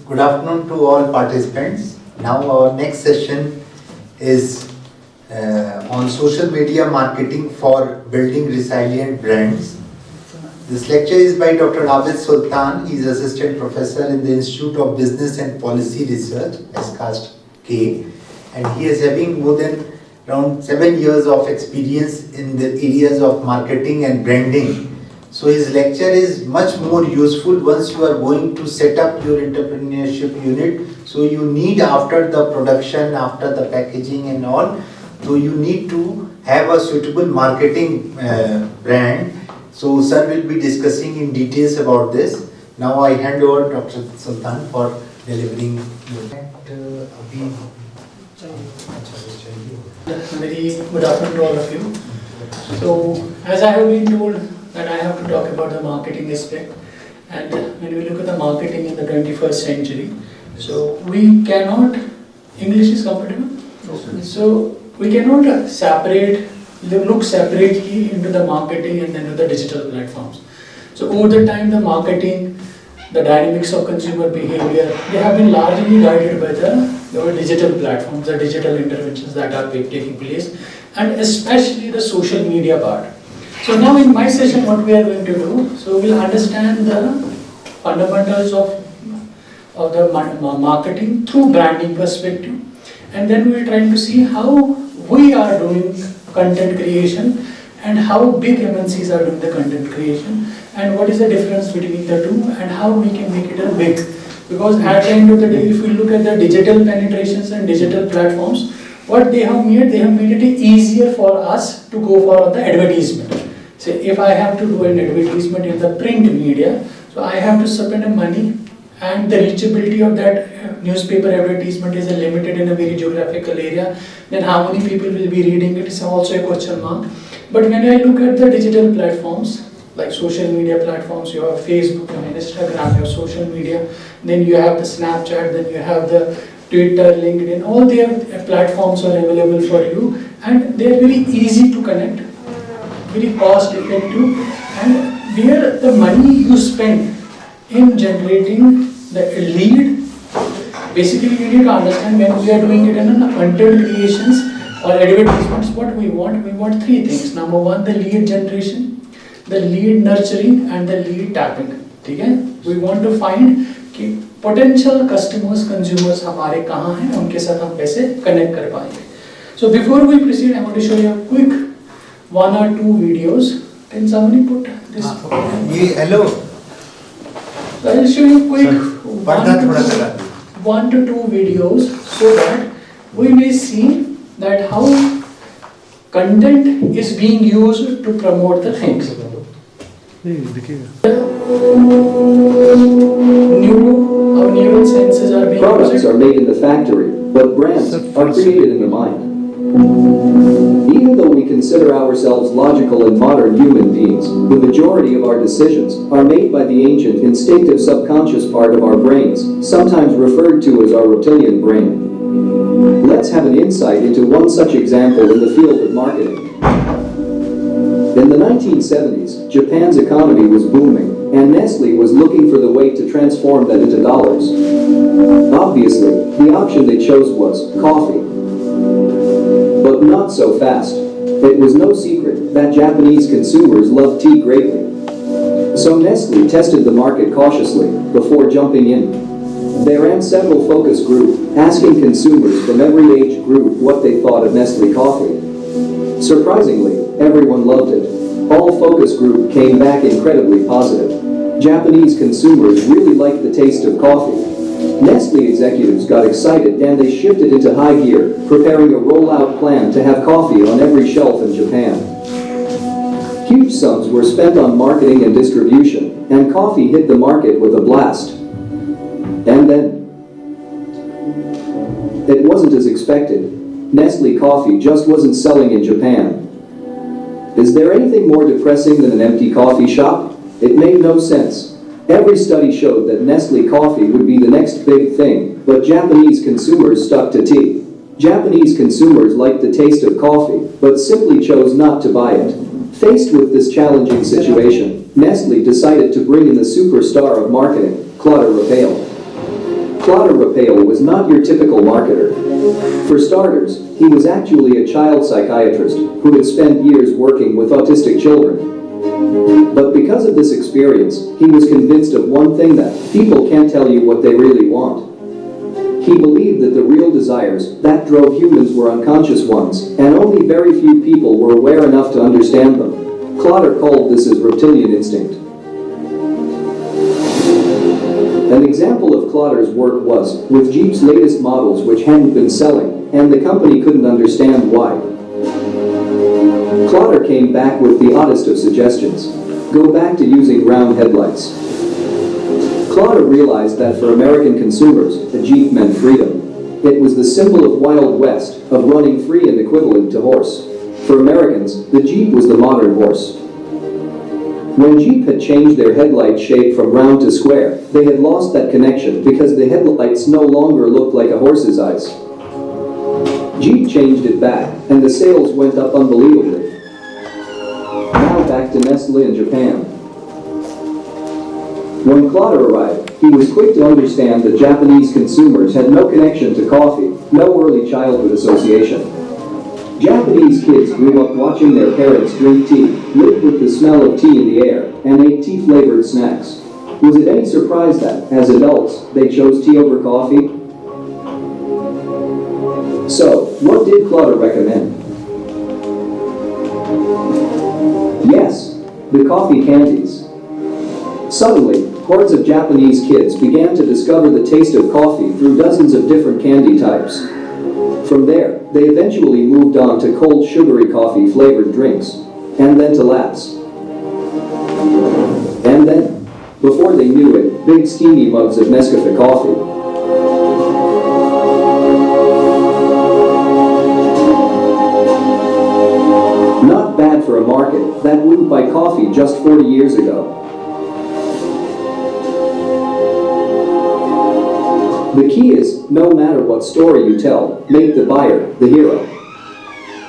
Good afternoon to all participants. Now our next session is on social media marketing for building resilient brands. This lecture is by Dr. Abid Sultan. He is Assistant Professor in the Institute of Business and Policy Research, SCAST-K, and he is having more than around 7 years of experience in the areas of marketing and branding. So his lecture is much more useful once you are going to set up your entrepreneurship unit. So you need, after the production, after the packaging and all, so you need to have a suitable marketing brand. So sir will be discussing in details about this. Now I hand over Dr. Sultan for delivering. Very good afternoon to all of you. So as I have been told that I have to talk about the marketing aspect, and when we look at the marketing in the 21st century, so we cannot, English is comfortable? So we cannot look separately into the marketing and then to the digital platforms. So over the time, the marketing, the dynamics of consumer behavior, they have been largely guided by the digital platforms, the digital interventions that are taking place, and especially the social media part. So now in my session, what we are going to do, so we'll understand the fundamentals of the marketing through branding perspective, and then we're trying to see how we are doing content creation and how big MNCs are doing the content creation, and what is the difference between the two and how we can make it a big. Because at the end of the day, if we look at the digital penetrations and digital platforms, what they have made it easier for us to go for the advertisement. Say if I have to do an advertisement in the print media, so I have to spend money, and the reachability of that newspaper advertisement is limited in a very geographical area, then how many people will be reading it is also a question mark. But when I look at the digital platforms, like social media platforms, you have Facebook, you have Instagram, you have social media, then you have the Snapchat, then you have the Twitter, LinkedIn, all their platforms are available for you, and they are very easy to connect, very cost effective, and where the money you spend in generating the lead, basically you need to understand when we are doing it in content creations or advertisements, what we want three things. Number one, the lead generation, the lead nurturing, and the lead tapping. Okay? We want to find potential customers, consumers हमारे कहाँ हैं, उनके साथ हम कैसे connect कर पाएंगे. So before we proceed, I want to show you a quick 1 or 2 videos. Can somebody put this? Hello. So I will show you quick 1 to 2 videos so that we may see that how content is being used to promote the things. Our neural senses are being Products used. are made in the factory, but brands are created in the mind. Even though we consider ourselves logical and modern human beings, the majority of our decisions are made by the ancient instinctive subconscious part of our brains, sometimes referred to as our reptilian brain. Let's have an insight into one such example in the field of marketing. In the 1970s, Japan's economy was booming, and Nestle was looking for the way to transform that into dollars. Obviously, the option they chose was coffee. But not so fast. It was no secret that Japanese consumers loved tea greatly. So Nestle tested the market cautiously before jumping in. They ran several focus groups, asking consumers from every age group what they thought of Nestle coffee. Surprisingly, everyone loved it. All focus group came back incredibly positive. Japanese consumers really liked the taste of coffee. Nestle executives got excited and they shifted into high gear, preparing a rollout plan to have coffee on every shelf in Japan. Huge sums were spent on marketing and distribution, and coffee hit the market with a blast. And then, it wasn't as expected. Nestle coffee just wasn't selling in Japan. Is there anything more depressing than an empty coffee shop? It made no sense. Every study showed that Nestle coffee would be the next big thing, but Japanese consumers stuck to tea. Japanese consumers liked the taste of coffee, but simply chose not to buy it. Faced with this challenging situation, Nestle decided to bring in the superstar of marketing, Claude Raphael. Claude Raphael was not your typical marketer. For starters, he was actually a child psychiatrist who had spent years working with autistic children. But because of this experience, he was convinced of one thing, that people can't tell you what they really want. He believed that the real desires that drove humans were unconscious ones, and only very few people were aware enough to understand them. Claude called this as reptilian instinct. An example of Claude's work was with Jeep's latest models, which hadn't been selling, and the company couldn't understand why. Claude came back with the oddest of suggestions: go back to using round headlights. Claude realized that for American consumers, a Jeep meant freedom. It was the symbol of Wild West, of running free and equivalent to horse. For Americans, the Jeep was the modern horse. When Jeep had changed their headlight shape from round to square, they had lost that connection because the headlights no longer looked like a horse's eyes. Jeep changed it back, and the sales went up unbelievably. Now back to Nestle in Japan. When Claude arrived, he was quick to understand that Japanese consumers had no connection to coffee, no early childhood association. Japanese kids grew up watching their parents drink tea, lived with the smell of tea in the air, and ate tea-flavored snacks. Was it any surprise that, as adults, they chose tea over coffee? So, what did Claude recommend? Yes, the coffee candies. Suddenly, hordes of Japanese kids began to discover the taste of coffee through dozens of different candy types. From there, they eventually moved on to cold sugary coffee-flavored drinks, and then to lattes. And then, before they knew it, big steamy mugs of Nescafe coffee. Not bad for a market that wouldn't buy coffee just 40 years ago. The key is, no matter what story you tell, make the buyer the hero.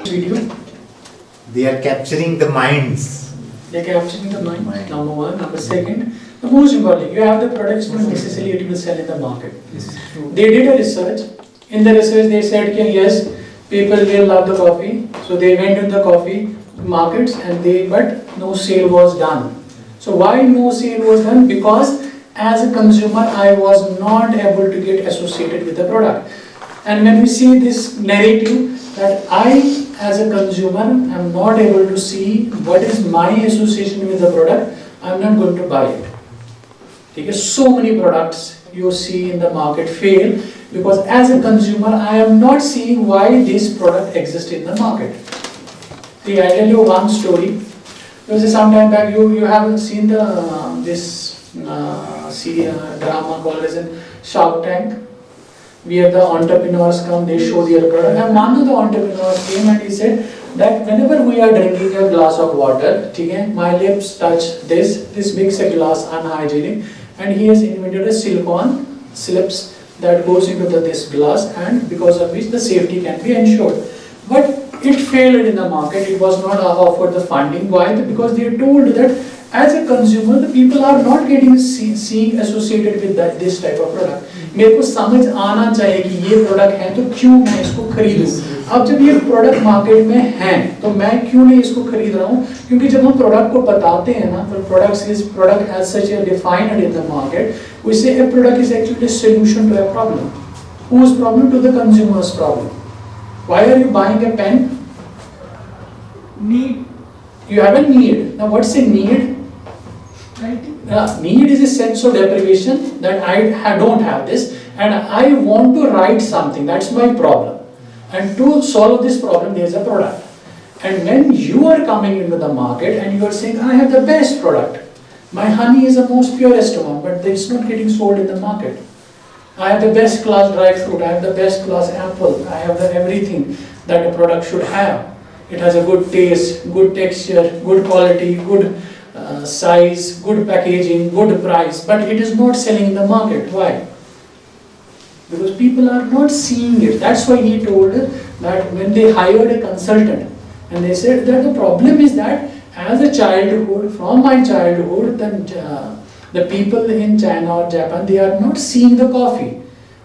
Video, They are capturing the minds. they're capturing the mind, number one. Number second, the most important, you have the products, not necessarily it will sell in the market. They did a research. In the research, they said, okay, yes, people will love the coffee. So they went to the coffee markets, but no sale was done. So why no sale was done? Because as a consumer, I was not able to get associated with the product. And when we see this narrative that I, as a consumer, am not able to see what is my association with the product, I'm not going to buy it. Okay, so many products you see in the market fail because as a consumer, I am not seeing why this product exists in the market. See, I tell you one story. There was some time back, you haven't seen this drama called as a Shark Tank, where the entrepreneurs come, they show their product. And one of the entrepreneurs came and he said that whenever we are drinking a glass of water, my lips touch this makes a glass unhygienic, and he has invented a silicone slips that goes into this glass, and because of which the safety can be ensured. But it failed in the market, it was not offered the funding. Why? Because they are told that as a consumer, the people are not getting seeing associated with this type of product. मेरे को समझ आना चाहिए कि ये product है तो क्यों मैं इसको खरीदूं. अब जब ये प्रोडक्ट मार्केट में है तो मैं क्यों नहीं इसको खरीद रहा हूँ? क्योंकि जब हम प्रोडक्ट को बताते हैं ना, तो product as such a defined in the market, we say a product is actually a solution to a problem. Whose problem? To the consumer's problem. Why are you buying a pen? Need. You have a need. Now what's a need? Need is a sense of deprivation that I don't have this and I want to write something. That's my problem. And to solve this problem, there is a product. And when you are coming into the market and you are saying, I have the best product. My honey is the most purest one, but it's not getting sold in the market. I have the best class dry fruit. I have the best class apple. I have everything that a product should have. It has a good taste, good texture, good quality, good size, good packaging, good price, but it is not selling in the market. Why? Because people are not seeing it. That's why he told that when they hired a consultant, and they said that the problem is that as a childhood, from my childhood, the people in China or Japan, they are not seeing the coffee.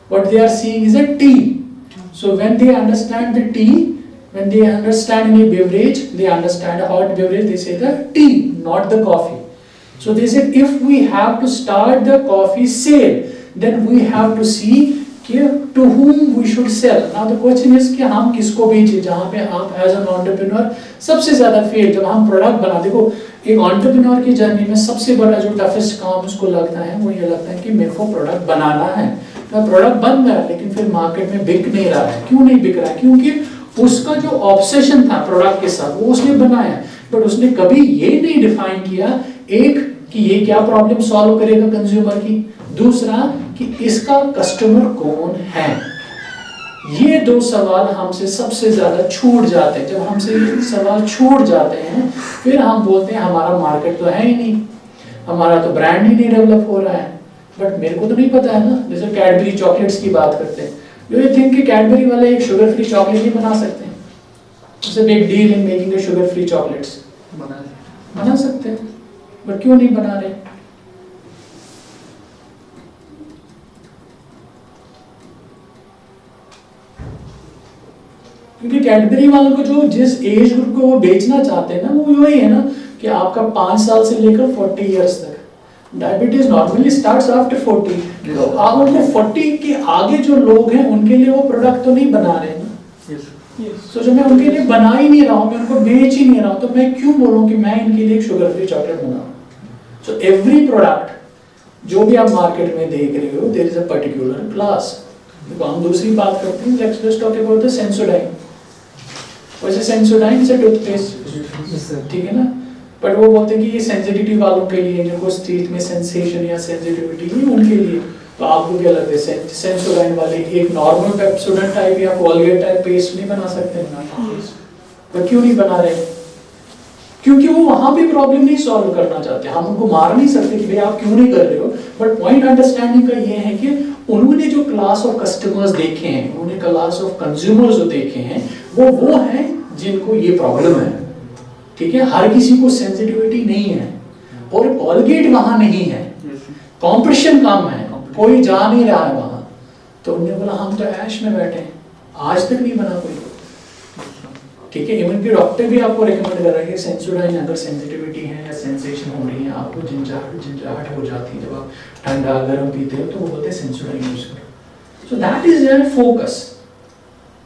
what they are seeing is a tea. So when they understand the tea, when they understand any beverage, they understand a hot beverage, they say the tea, not the coffee. So they said if we have to start the coffee sale, then we have to see कि to whom we should sell. Now the question is कि हम किसको बेचें, जहाँ पे आप as an entrepreneur सबसे ज़्यादा फेल, जब हम प्रोडक्ट बना, देखो एक entrepreneur की जर्नी में सबसे बड़ा जो टफेस्ट काम उसको लगता है वो ये लगता है कि मेरे को प्रोडक्ट बनाना है, तो प्रोडक्ट बन गया लेकिन फिर मार्केट में बिक नहीं रहा है। क्यों नहीं बिक रहा है? क्योंकि उसका जो ऑब्सेशन था प्रोडक्ट के साथ वो उसने बनाया, बट उसने कभी ये नहीं डिफाइन किया एक कि ये क्या प्रॉब्लम सॉल्व करेगा कंज्यूमर की, दूसरा कि इसका कस्टमर कौन है। ये दो सवाल हमसे सबसे ज्यादा छूट जाते हैं। जब हमसे ये सवाल छूट जाते हैं फिर हम बोलते हैं हमारा मार्केट तो है ही नहीं, हमारा तो ब्रांड ही नहीं डेवलप हो रहा है। बट मेरे को तो नहीं पता है ना, जैसे कैडबरी चॉकलेट्स की बात करते हैं, डू यू थिंक कि कैडबरी वाले एक शुगर फ्री चॉकलेट ही बना सकते हैं? It's a big deal in making the sugar free chocolates. बना सकते हैं, बट क्यों नहीं बना रहे? क्योंकि कैडबरी वालों को जो जिस एज ग्रुप को वो बेचना चाहते हैं ना, वो वही है ना कि आपका 5 साल से लेकर 40 इयर्स तक। डायबिटीज नॉर्मली स्टार्ट्स आफ्टर 40, तो आप उनको 40 के आगे जो लोग हैं उनके लिए वो प्रोडक्ट तो नहीं बना रहे ना। सो जो मैं उनके लिए बना ही नहीं रहा हूँ, मैं उनको बेच ही नहीं रहा हूँ, तो मैं क्यों बोलूँ कि मैं इनके लिए एक शुगर फ्री चॉकलेट बनाऊँ? सो एवरी प्रोडक्ट जो भी आप मार्केट में देख रहे हो, there is a particular class. देखो हम दूसरी बात करते हैं, let's talk about the Sensodyne. वैसे सेंसोडाइन से टूथपेस्ट, ठीक है ना, बट वो बोलते हैं कि ये सेंसिटिविटी वालों के लिए, जिनको स्ट्रीट में सेंसेशन या सेंसिटिविटी नहीं उनके लिए। तो आपको क्या लगता है सेंसोडाइन वाले एक नॉर्मल पेप्सोडेंट टाइप या कोलगेट टाइप पेस्ट नहीं बना सकते? पर क्यों नहीं बना रहे? क्योंकि वो वहां भी प्रॉब्लम नहीं सॉल्व करना चाहते। हम उनको मार नहीं सकते कि भाई आप क्यों नहीं कर रहे हो, बट पॉइंट अंडरस्टैंडिंग का ये है कि उन्होंने जो क्लास ऑफ कस्टमर्स देखे हैं, उन्होंने क्लास ऑफ कंज्यूमर्स जो देखे हैं, वो हैं जिनको ये प्रॉब्लम है। ठीक है, हर किसी को सेंसिटिविटी नहीं है, और कोलगेट वहां नहीं है, कॉम्पिटिशन कम है, कोई जा नहीं रहा है वहां। तो उन्होंने बोला हम तो ऐश में बैठे हैं, आज तक नहीं बना कोई। ठीक है, इवन कि डॉक्टर भी आपको रेकमेंड कर रहा है कि सेंसोडाइन अगर सेंसिटिविटी है या सेंसेशन हो रही है, आपको झंझाहट हो जाती है जब आप ठंडा गर्म पीते हो, तो वो बोलते हैं सेंसोडाइन यूज करो। So that is their focus.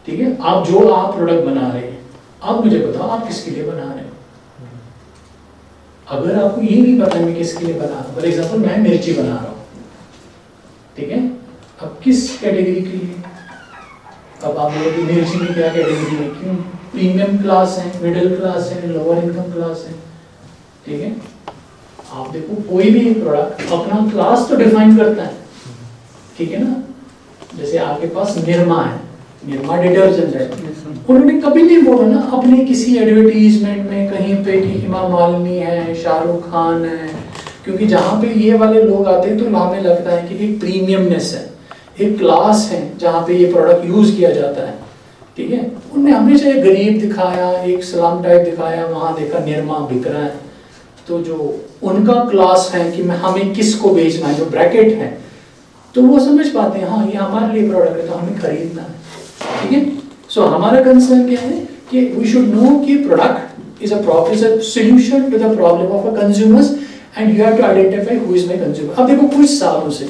ठीक है, आप जो आप प्रोडक्ट बना रहे हैं, अब मुझे बताओ आप किसके लिए बना रहे हो? अगर आपको ये नहीं पता मैं किसके लिए बना रहा हूं, फॉर एग्जाम्पल मैं मिर्ची बना रहा हूँ, ठीक है, अब किस कैटेगरी के लिए? अब आप लोगों की मिर्ची में क्या कैटेगरी है? क्यों? प्रीमियम क्लास है, मिडिल क्लास है, लोअर इनकम क्लास है। ठीक है, आप देखो कोई भी प्रोडक्ट अपना क्लास तो डिफाइन करता है। ठीक है ना, जैसे आपके पास निरमा है, निरमा डिटर्जेंट है, उन्होंने कभी नहीं बोला ना अपने किसी एडवर्टीजमेंट में कहीं पे कि हेमा मालिनी है, शाहरुख खान है, क्योंकि जहाँ पे ये वाले लोग आते हैं तो हमें लगता है कि एक प्रीमियमनेस है, एक क्लास है जहाँ पे ये प्रोडक्ट यूज किया जाता है। ठीक है, उनने हमेशा एक गरीब दिखाया, एक स्लम टाइप दिखाया, वहां देखा निरमा बिक रहा है, तो जो उनका क्लास है कि मैं हमें किसको बेचना है, जो ब्रैकेट है, तो वो समझ पाते हैं हाँ ये हमारे लिए प्रोडक्ट है तो हमें खरीदना है। ठीक है, सो हमारा कंसर्न क्या है कि वी शुड नो कि product is a solution to the problem of a consumers and you have to identify who is my consumer. अब देखो कुछ सालों से,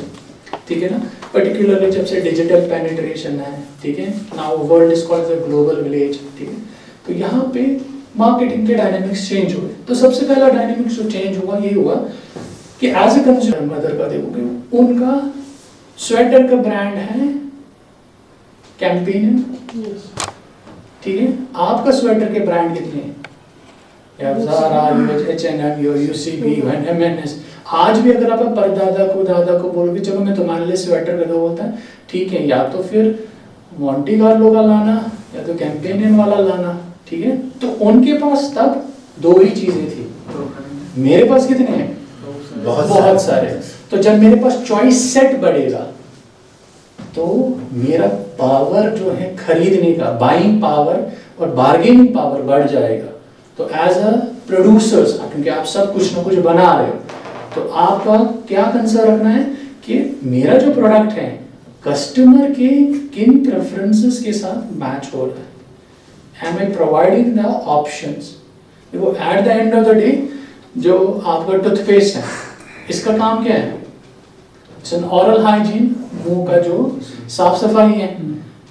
ठीक है ना, पर्टिकुलरली जब से डिजिटल पेनिट्रेशन है, ठीक है, now world is called the global village, ठीक है, तो यहाँ पे मार्केटिंग के डायनामिक्स चेंज हुए। तो सबसे पहला डायनामिक्स जो चेंज हुआ ये हुआ कि एज ए कंज्यूमर मदर का देखोगे उनका स्वेटर का ब्रांड है कैंपेन, ठीक है, आपका स्वेटर के ब्रांड कितने हैं? Zaara, H&M, UCB, M&S। आज भी अगर आप परदादा को दादा को बोलोगे चलो मैं तुम्हारे लिए स्वेटर कर दो, बोलता है ठीक है, या तो फिर मॉन्टी कार्लो का लाना या तो कैंपेनियन वाला लाना। ठीक है, तो उनके पास तब दो ही चीजें थी, मेरे पास कितने हैं? बहुत सारे। तो जब मेरे पास चॉइस सेट बढ़ेगा तो मेरा पावर जो है खरीदने का, बाइंग पावर और बार्गेनिंग पावर बढ़ जाएगा। तो एज अ प्रोड्यूसर्स, क्योंकि आप सब कुछ ना कुछ बना रहे हो, तो आपका क्या कंसर्न रखना है कि मेरा जो प्रोडक्ट है कस्टमर के किन प्रेफरेंसेस के साथ मैच हो रहा है, am I providing the options. देखो at the end of the day जो आपका टूथपेस्ट है इसका काम क्या है, इट्स एन ओरल हाइजीन, मुंह का जो साफ सफाई है।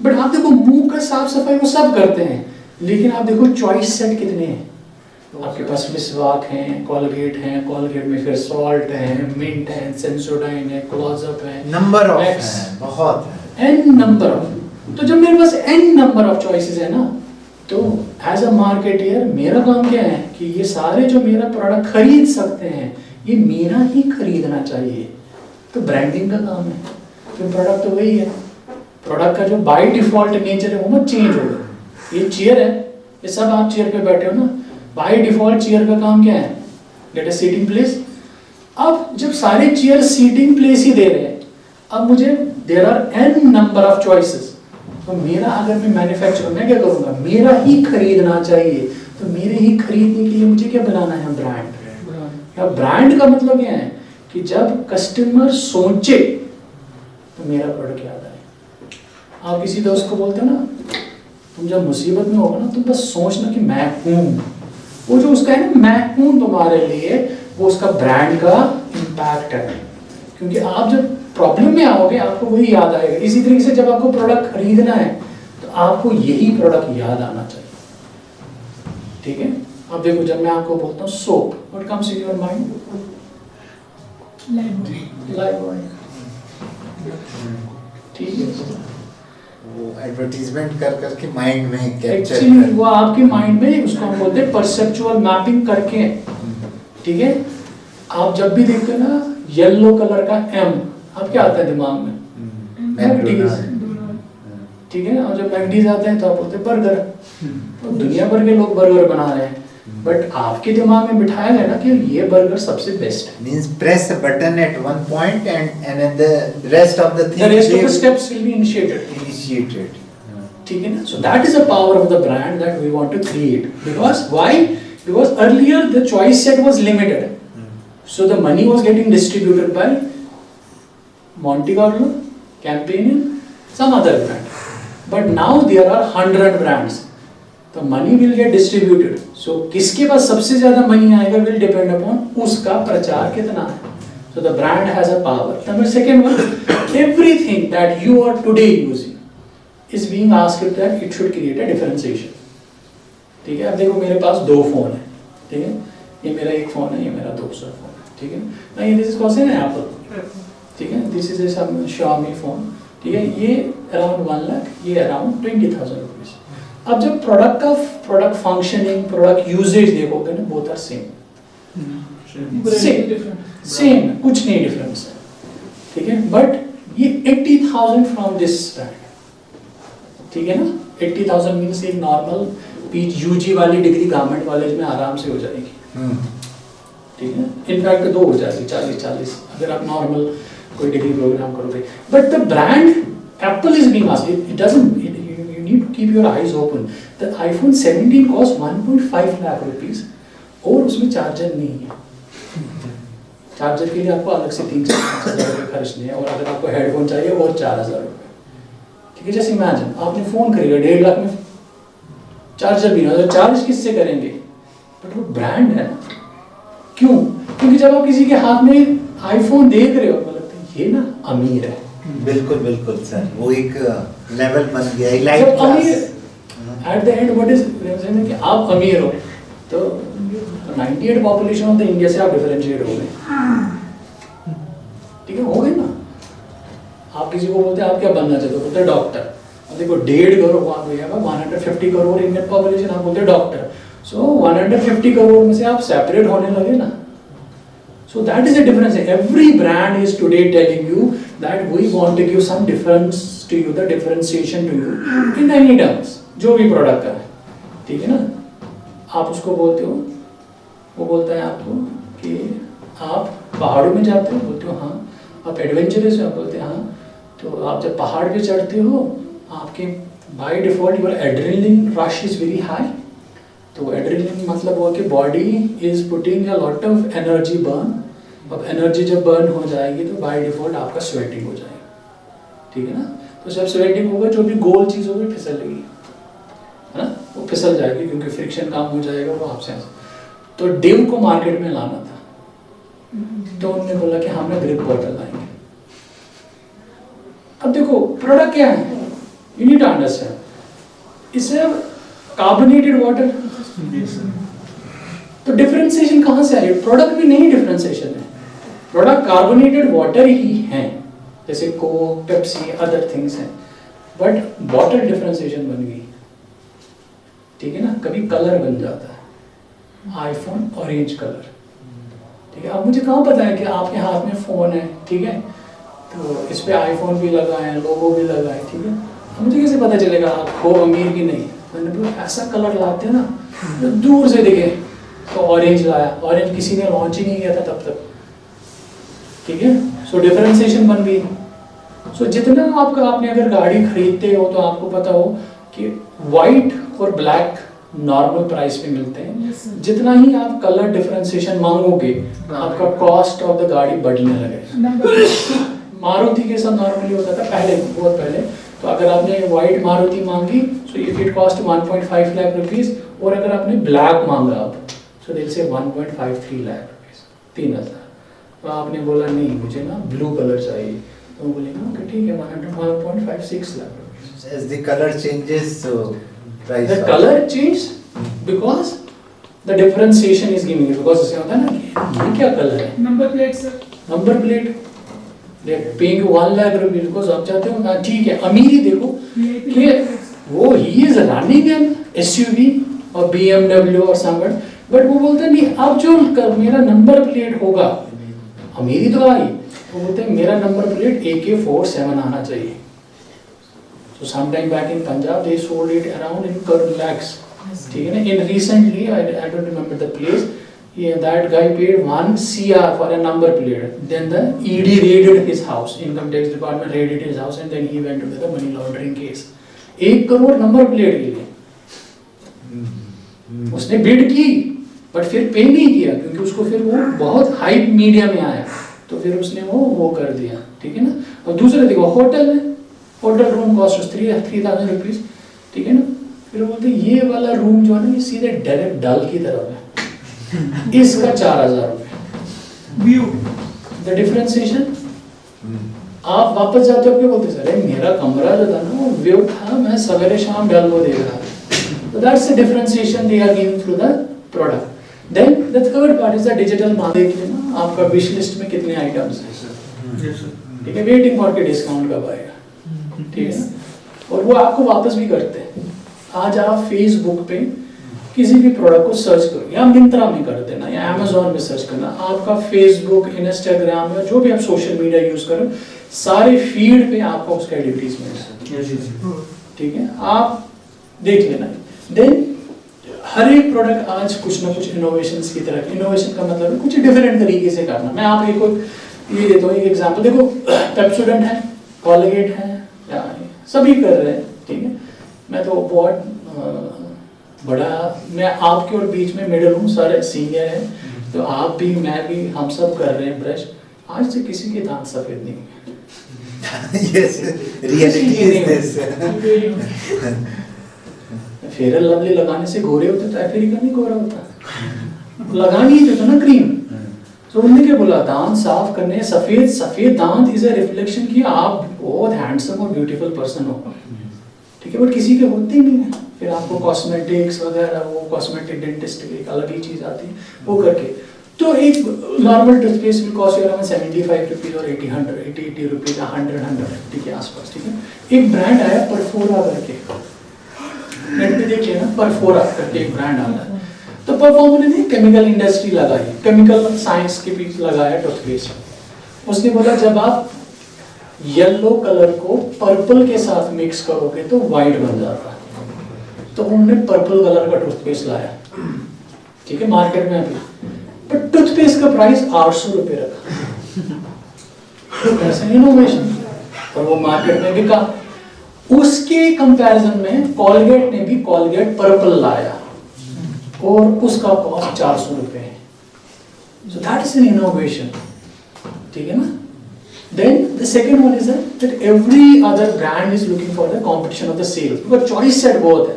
बट आप देखो मुंह का साफ सफाई वो सब करते हैं, लेकिन आप देखो चॉइस सेट कितने हैं आपके पास। मिसवाक है, कोलगेट है, कोलगेट में फिर सॉल्ट है, मिंट है, सेंसोडाइन है, क्लोजअप है, नंबर ऑफ Wax, है, बहुत है। An number of. तो जब मेरे पास एन नंबर ऑफ चॉइसेस है ना, तो एज अ मार्केटियर मेरा काम क्या है कि ये सारे जो मेरा प्रोडक्ट खरीद सकते हैं ये मेरा ही खरीदना चाहिए। तो ब्रांडिंग का काम है। तो प्रोडक्ट तो वही है, प्रोडक्ट का जो बाय डिफॉल्ट नेचर है वो मत चेंज होगा। ये चेयर है, ये सब आप चेयर पे बैठे हो ना, बाय डिफॉल्ट चेयर का काम क्या है, गेट अ सीटिंग प्लेस। अब जब सारे चेयर सीटिंग प्लेस ही दे रहे हैं, अब मुझे there are an number of choices. तो मेरा अगर मैं मैन्युफैक्चरर, मैं क्या करूंगा, मेरा ही खरीदना चाहिए। तो मेरे ही खरीदने के लिए मुझे क्या बनाना है, ब्रांड। या ब्रांड का मतलब क्या है कि जब कस्टमर सोचे तो मेरा प्रोडक्ट याद आए। आप किसी दोस्त को बोलते हो ना, तुम जब मुसीबत में होगा ना, तुम बस सोचना कि मैं हूँ। वो जो उसका है ना मैं हूँ तुम्हारे लिए, वो उसका ब्रांड का इम्पैक्ट है। क्योंकि आप जब प्रॉब्लम में आओगे आपको वही याद आएगा। इसी तरीके से जब आपको प्रोडक्ट खरीदना है तो आपको यही प्रोडक्ट याद आना चाहिए। ठीक है, अब देखो जब मैं आपको बोलता हूँ soap, what comes in your mind? Lifebuoy. ठीक है, वो एडवर्टीजमेंट कर करके माइंड में कैप्चर एक्चुअली वो आपके माइंड में, उसको हम बोलते हैं परसेप्चुअल मैपिंग करके। ठीक है, आप जब भी देखते हो ना येलो कलर का एम, आप क्या आता है दिमाग में? मैकडीज। ठीक है, और जब मैकडीज आते हैं तो आप बोलते हैं बर्गर। तो दुनिया भर के लोग बर्गर बना रहे हैं, बट आपके दिमाग में बिठाया गया ना कि ये बर्गर सबसे बेस्ट है। means press a button at one point and then the rest of the The things rest of the steps will be initiated. initiated. ठीक है ना? So that is the power of the brand that we want to create. Because why? Because earlier the choice set was limited. So the money was getting distributed by Monte Carlo, Campanian, some other brand. But now there are 100 brands. The money will get distributed. So किसके पास सबसे ज्यादा money आएगा will depend upon उसका प्रचार कितना है. So the brand has a power. Number second one, everything that you are today using is being asked that it should create a differentiation. ठीक है, अब देखो मेरे पास दो फोन है, ठीक है, ये मेरा एक फोन है, ये मेरा दूसरा फोन है, ठीक है ना, ये दिस इज कॉस्ट है एप्पल, ठीक है, this is some Xiaomi phone, ठीक है, ये अराउंड 1 लाख, ये अराउंड 20,000 रुपीज। अब जब प्रोडक्ट फंक्शनिंग, प्रोडक्ट यूजेज देखोगे ना, बोथ आर सेम, सेम, कुछ नहीं डिफरेंस है, ठीक है, बट ये 80,000 फ्रॉम दिस ब्रांड, ठीक है ना, 80,000 मीन्स एक नॉर्मल यूजी वाली डिग्री गवर्नमेंट कॉलेज में आराम से हो जाएगी, ठीक है, इनफैक्ट 2 हो जाएगी, 40 अगर आप नॉर्मल कोई डिग्री प्रोग्राम करोगे। But the brand Apple is being asked, it doesn't, you need to keep your eyes open. The iPhone 17 cost 1.5 lakh rupees और उसमें चार्जर नहीं है। चार्जर के लिए आपको अलग से 3-4 हज़ार रुपये खर्चने हैं, और अगर आपको हेडफोन चाहिए और 4,000 रुपये, ठीक है। जैसे इमेजिन आपने फ़ोन खरीदा 1.5 लाख में, चार्जर भी नहीं, चार्ज किससे करेंगे? बट वो ब्रांड है, क्यों? क्योंकि जब आप किसी के हाथ में आईफोन देख रहे हो तो लगता है ये ना अमीर है। बिल्कुल बिल्कुल सर, वो एक लेवल बन गया, elite class. Eight the and what is represent कि आप अमीर हो तो 98 पॉपुलेशन ऑफ द इंडिया से आप डिफरेंशिएट हो गए, ठीक है, हो गए ना। आप किसी को बोलते हैं आप क्या बनना चाहते हो, बोलते हैं डॉक्टर। अब देखो 1.5 करोड़, वहाँ पे 150 करोड़ इंडियन पॉपुलेशन, आप बोलते हैं डॉक्टर। सो 150 करोड़ में से आप सेपरेट होने लगे ना। So that is the difference. Every brand is today telling you that we want to give some difference to you, the differentiation to you in any terms. जो भी प्रोडक्ट का है, ठीक है ना। आप उसको बोलते हो, वो बोलता है आपको कि आप पहाड़ों में जाते हो, बोलते हो हाँ। आप एडवेंचरस हो, आप बोलते हैं हाँ। तो आप जब पहाड़ पे चढ़ते हो, आपके by default your adrenaline rush is very high. तो एड्रेनलिन मतलब वो कि body is putting a lot of energy burn. अब एनर्जी जब बर्न हो जाएगी तो बाय डिफॉल्ट आपका स्वेटिंग हो जाएगा, ठीक है ना। तो जब स्वेटिंग होगा जो भी गोल चीज़ होगी फिसलेगी, है ना, वो फिसल जाएगी क्योंकि फ्रिक्शन काम हो जाएगा वो आपसे। तो डिव को मार्केट में लाना था, तो उन्होंने बोला कि हमने ग्रिप बॉटल लाएंगे। अब देखो प्रोडक्ट क्या है, यू नीड टू अंडरस्टैंड, इससे कार्बोनेटेड वाटर, तो डिफरेंशिएशन कहाँ से आई? प्रोडक्ट में नहीं डिफरेंशिएशन है, प्रोडक्ट कार्बोनेटेड वाटर ही है, जैसे कोक, पेप्सी, अदर थिंग्स हैं, बट बॉटल डिफरेंशिएशन बन गई, ठीक है ना। कभी कलर बन जाता है, आईफोन ऑरेंज कलर, ठीक है। अब मुझे कहाँ पता है कि आपके हाथ में फ़ोन है, ठीक है, तो इस पे आईफोन भी लगा है, लोगो भी लगा है, ठीक है। अब मुझे कैसे पता चलेगा आप हो अमीर की नहीं? मैंने बोला ऐसा कलर लाते हैं ना जो दूर से दिखे, तो ऑरेंज लाया, ऑरेंज किसी ने लॉन्च ही नहीं किया था तब तक, ठीक है। सो डिफरेंशिएशन बन गई। सो जितना आपने अगर गाड़ी खरीदते हो तो आपको पता हो कि वाइट और ब्लैक नॉर्मल प्राइस पे मिलते हैं, जितना ही आप कलर डिफरेंशिएशन मांगोगे आपका कॉस्ट ऑफ द गाड़ी बढ़ने लगेगा। मारुति के साथ नॉर्मली होता था पहले, बहुत पहले, तो अगर आपने वाइट मारुति मांगी so if it cost 1.5 lakh rupees, और अगर आपने ब्लैक मांगा आप सो दे से 1.53 लाख रुपीस, 3,000। तो आपने बोला नहीं मुझे ना ब्लू कलर चाहिए, तो वो बोलेगा ओके ठीक है 1.56 lakh rupees. As the color changes, so price. The color change because the differentiation is giving it, because इससे होता है ना कि ये क्या कलर है, number plate sir, number plate, they paying 1 lakh rupees, because आप चाहते हो ना, ठीक है अमीरी देखो कि वो he is running an SUV और BMW और समवन, बट वो बोलते नहीं अब जो मेरा नंबर प्लेट होगा, अमीरी तो आई, वो बोलते हैं मेरा नंबर प्लेट AK47 आना चाहिए। So sometime back in Punjab they sold it around in crore lakhs, ठीक है ना। In recently I don't remember the place, yeah, that guy paid 1 CR for a number plate. Then the ED raided his house, income tax department raided his house, and then he went into the money laundering case. 1 crore number plate के लिए उसने bid की, but फिर पे नहीं किया क्योंकि उसको फिर वो बहुत हाई मीडिया में आया, तो फिर उसने वो कर दिया, ठीक है ना। और दूसरा देखो होटल है, होटल रूम कॉस्ट 3,000 रुपीज, ठीक है ना। फिर बोलते ये वाला रूम जो है ना ये सीधे डायरेक्ट डल की तरफ है, इसका 4,000 रुपये व्यू, द डिफरेंशिएशन। आप वापस जाते हो क्या बोलते सर मेरा कमरा जो था ना वो व्यू था, मैं सवेरे शाम डल को देख रहा था, तो that's the differentiation they are giving through the product. Then the third part is the digital marketing. देख लेना आपका विश लिस्ट में कितने आइटम्स हैं, ठीक है, वेटिंग फॉर के डिस्काउंट कब आएगा, ठीक है ना, और वो आपको वापस भी करते हैं। आज आप फेसबुक पे किसी भी प्रोडक्ट को सर्च करो, या मिंत्रा में कर देना या अमेजोन में सर्च करना, आपका फेसबुक, इंस्टाग्राम या जो भी आप सोशल मीडिया यूज करो, सारे फीड पे आपको उसका एडवर्टीजमेंट है, ठीक है, आप देख लेना। देन हर एक प्रोडक्ट आज कुछ ना कुछ इनोवेशन की तरफ, इनोवेशन का मतलब है कुछ डिफरेंट तरीके से करना। मैं आप ये देता हूँ एक एग्जांपल, देखो पेप्सोडेंट है, कॉलगेट है, सभी कर रहे हैं, ठीक है। मैं तो बहुत बड़ा, मैं आपके और बीच में मिडिल हूँ, सारे सीनियर हैं, तो आप भी मैं भी हम सब कर रहे हैं ब्रश। आज से किसी के दांत सफेद नहीं है। Yes, reality is this. Fair and lovely लगाने से गोरे होते तो अफ्रीका नहीं गोरा होता, लगानी ही तो ना क्रीम। तो उन्होंने क्या बोला, दांत साफ करने, सफेद दांत इज अ रिफ्लेक्शन कि आप बहुत हैंडसम और ब्यूटीफुल पर्सन हो, ठीक है, बट किसी के होते ही नहीं है। फिर आपको कॉस्मेटिक्स वगैरह, वो कॉस्मेटिक डेंटिस्ट की एक अलग ही चीज आती है, वो करके। तो एक normal toothpaste will cost you around 75 rupees और 80 रुपीज, 100 के आसपास, ठीक है। एक ब्रांड आया परफोरा करके, नेट पे देख लेना, परफोरा करके एक ब्रांड आया। तो परफॉर्मर ने केमिकल इंडस्ट्री लगाई, केमिकल साइंस के पीछे लगाया टूथपेस्ट। उसने बोला जब आप येलो कलर को पर्पल के साथ मिक्स करोगे तो व्हाइट बन जाता है। तो उन्होंने पर्पल कलर का टूथपेस्ट लाया, ठीक है, मार्केट में अभी, पर टूथपेस्ट का प्राइस 800 रुपये रखा। ऐसा इनोवेशन, और वो मार्केट में बिका। उसके कंपैरिजन में कॉलगेट ने भी कॉलगेट पर्पल लाया और उसका कॉस्ट 400 रुपये है। सो दैट इज एन इनोवेशन, ठीक है ना। Then the second one is that every other brand is looking for the competition of the sales. Because choice set बहुत है.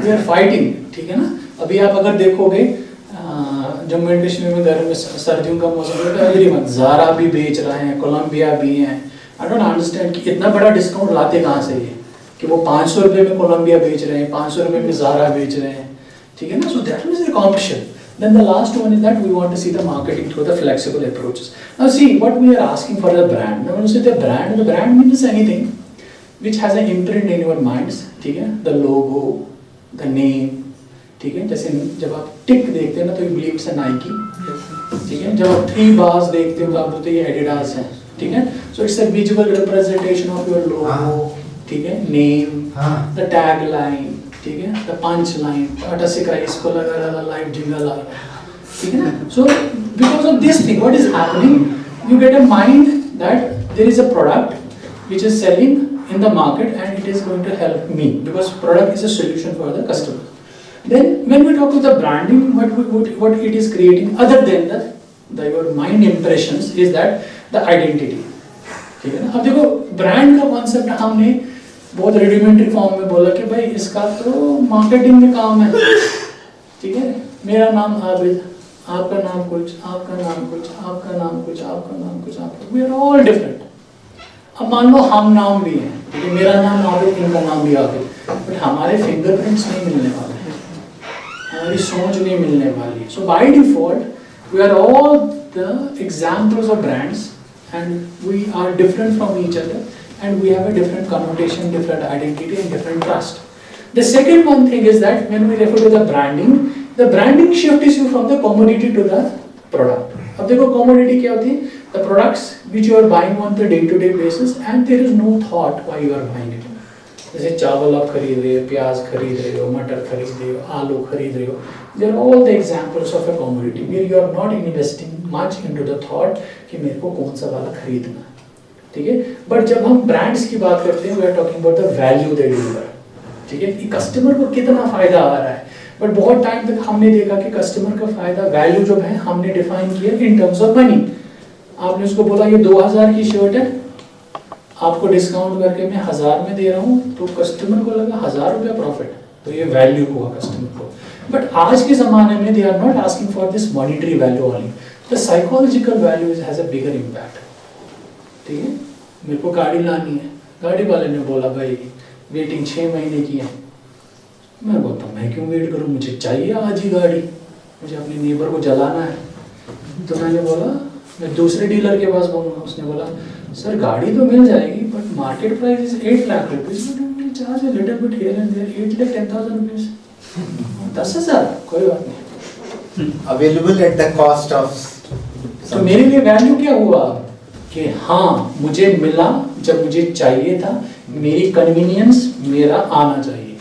We are fighting, ठीक है ना? अभी आप अगर देखोगे जम्मू एंड कश्मीर में गर्म सर्दियों का मौसम है तो एवरीवन ज़ारा भी बेच रहे हैं, कोलंबिया भी हैं. आई डोंट अंडरस्टैंड कि इतना बड़ा डिस्काउंट लाते कहाँ से ये कि वो 500 रुपये में कोलंबिया बेच रहे हैं, 500 रुपये में ज़ारा बेच रहे हैं, ठीक है ना? So that is the competition. Then the last one is that we want to see the marketing through the flexible approaches. Now see what we are asking for the brand. Now when you say the brand means anything which has an imprint in your minds, ठीक है? The logo, the name, ठीक है? जैसे जब आप टिक देखते हैं ना तो you believe it's a Nike, ठीक है? जब आप 3 bars देखते हो तो आप बोलते हैं ये Adidas है, ठीक है? So it's a visual representation of your logo, ठीक है? Name, the tagline, ठीक है? The punch line, टाटा से का इसको लगा लाइव जिंगल आ रहा है, ठीक है? So because of this thing, what is happening? You get a mind that there is a product which is selling in the market and it is going to help me because product is a solution for the customer. Then when we talk about the branding, what it is creating other than the your mind impressions is that the identity, ठीक है ना? अब देखो brand का concept हमने बहुत रेडिमेंट्री form में बोला कि भाई इसका तो मार्केटिंग में काम है, ठीक है? मेरा नाम आबिद, आपका नाम कुछ, आपका नाम कुछ, आपका नाम कुछ, आपका नाम कुछ, आपका, we are all different. अब मान लो हम नाम भी हैं, ठीक है? मेरा नाम आबिद, इनका नाम भी आबिद, बट हमारे फिंगरप्रिंट्स नहीं मिलने वाले हैं, हमारी सोच नहीं मिलने वाली. So by default we are all the examples of brands and we are different from each other. And we have a different connotation, different identity and different trust. The second one thing is that when we refer to the branding shifts you from the commodity to the product. अब देखो commodity क्या होती है? The products which you are buying on the day-to-day basis and there is no thought why you are buying it. जैसे चावल आप खरीद रहे हो, प्याज खरीद रहे हो, मटर खरीद रहे हो, आलू खरीद रहे हो. They are all the examples of a commodity where you are not investing much into the thought कि मेरे को कौन सा वाला खरीदना, ठीक है? बट जब हम ब्रांड्स की बात करते हैं we are talking about the value they deliver, ठीक है? कि कस्टमर को कितना फायदा आ रहा है. बट बहुत टाइम तक हमने देखा कि कस्टमर का फायदा वैल्यू जो है हमने डिफाइन किया इन टर्म्स ऑफ मनी. आपने उसको बोला ये 2000 की शर्ट है, आपको डिस्काउंट करके मैं 1000 में दे रहा हूँ, तो कस्टमर को लगा 1000 रुपया प्रॉफिट, तो ये वैल्यू हुआ कस्टमर को. बट आज के जमाने में they are not asking for this monetary value only, the psychological value has a bigger impact, ठीक है? मेरे को गाड़ी लानी है, गाड़ी वाले ने बोला भाई वेटिंग 6 महीने की है. मैं बोलता हूँ मैं क्यों वेट करूँ, मुझे चाहिए आज ही गाड़ी, मुझे अपने नेबर को जलाना है. तो मैंने बोला मैं दूसरे डीलर के पास बोलूँगा. उसने बोला सर गाड़ी तो मिल जाएगी but market price is 8 lakh rupees, but we will charge a little bit here and there, 8,10,000 rupees, 10,000 कोई बात नहीं, available at the cost of. तो मेरे लिए वैल्यू क्या हुआ कि हाँ मुझे मिला जब मुझे चाहिए था, मेरी कन्वीनियंस मेरा आना चाहिए,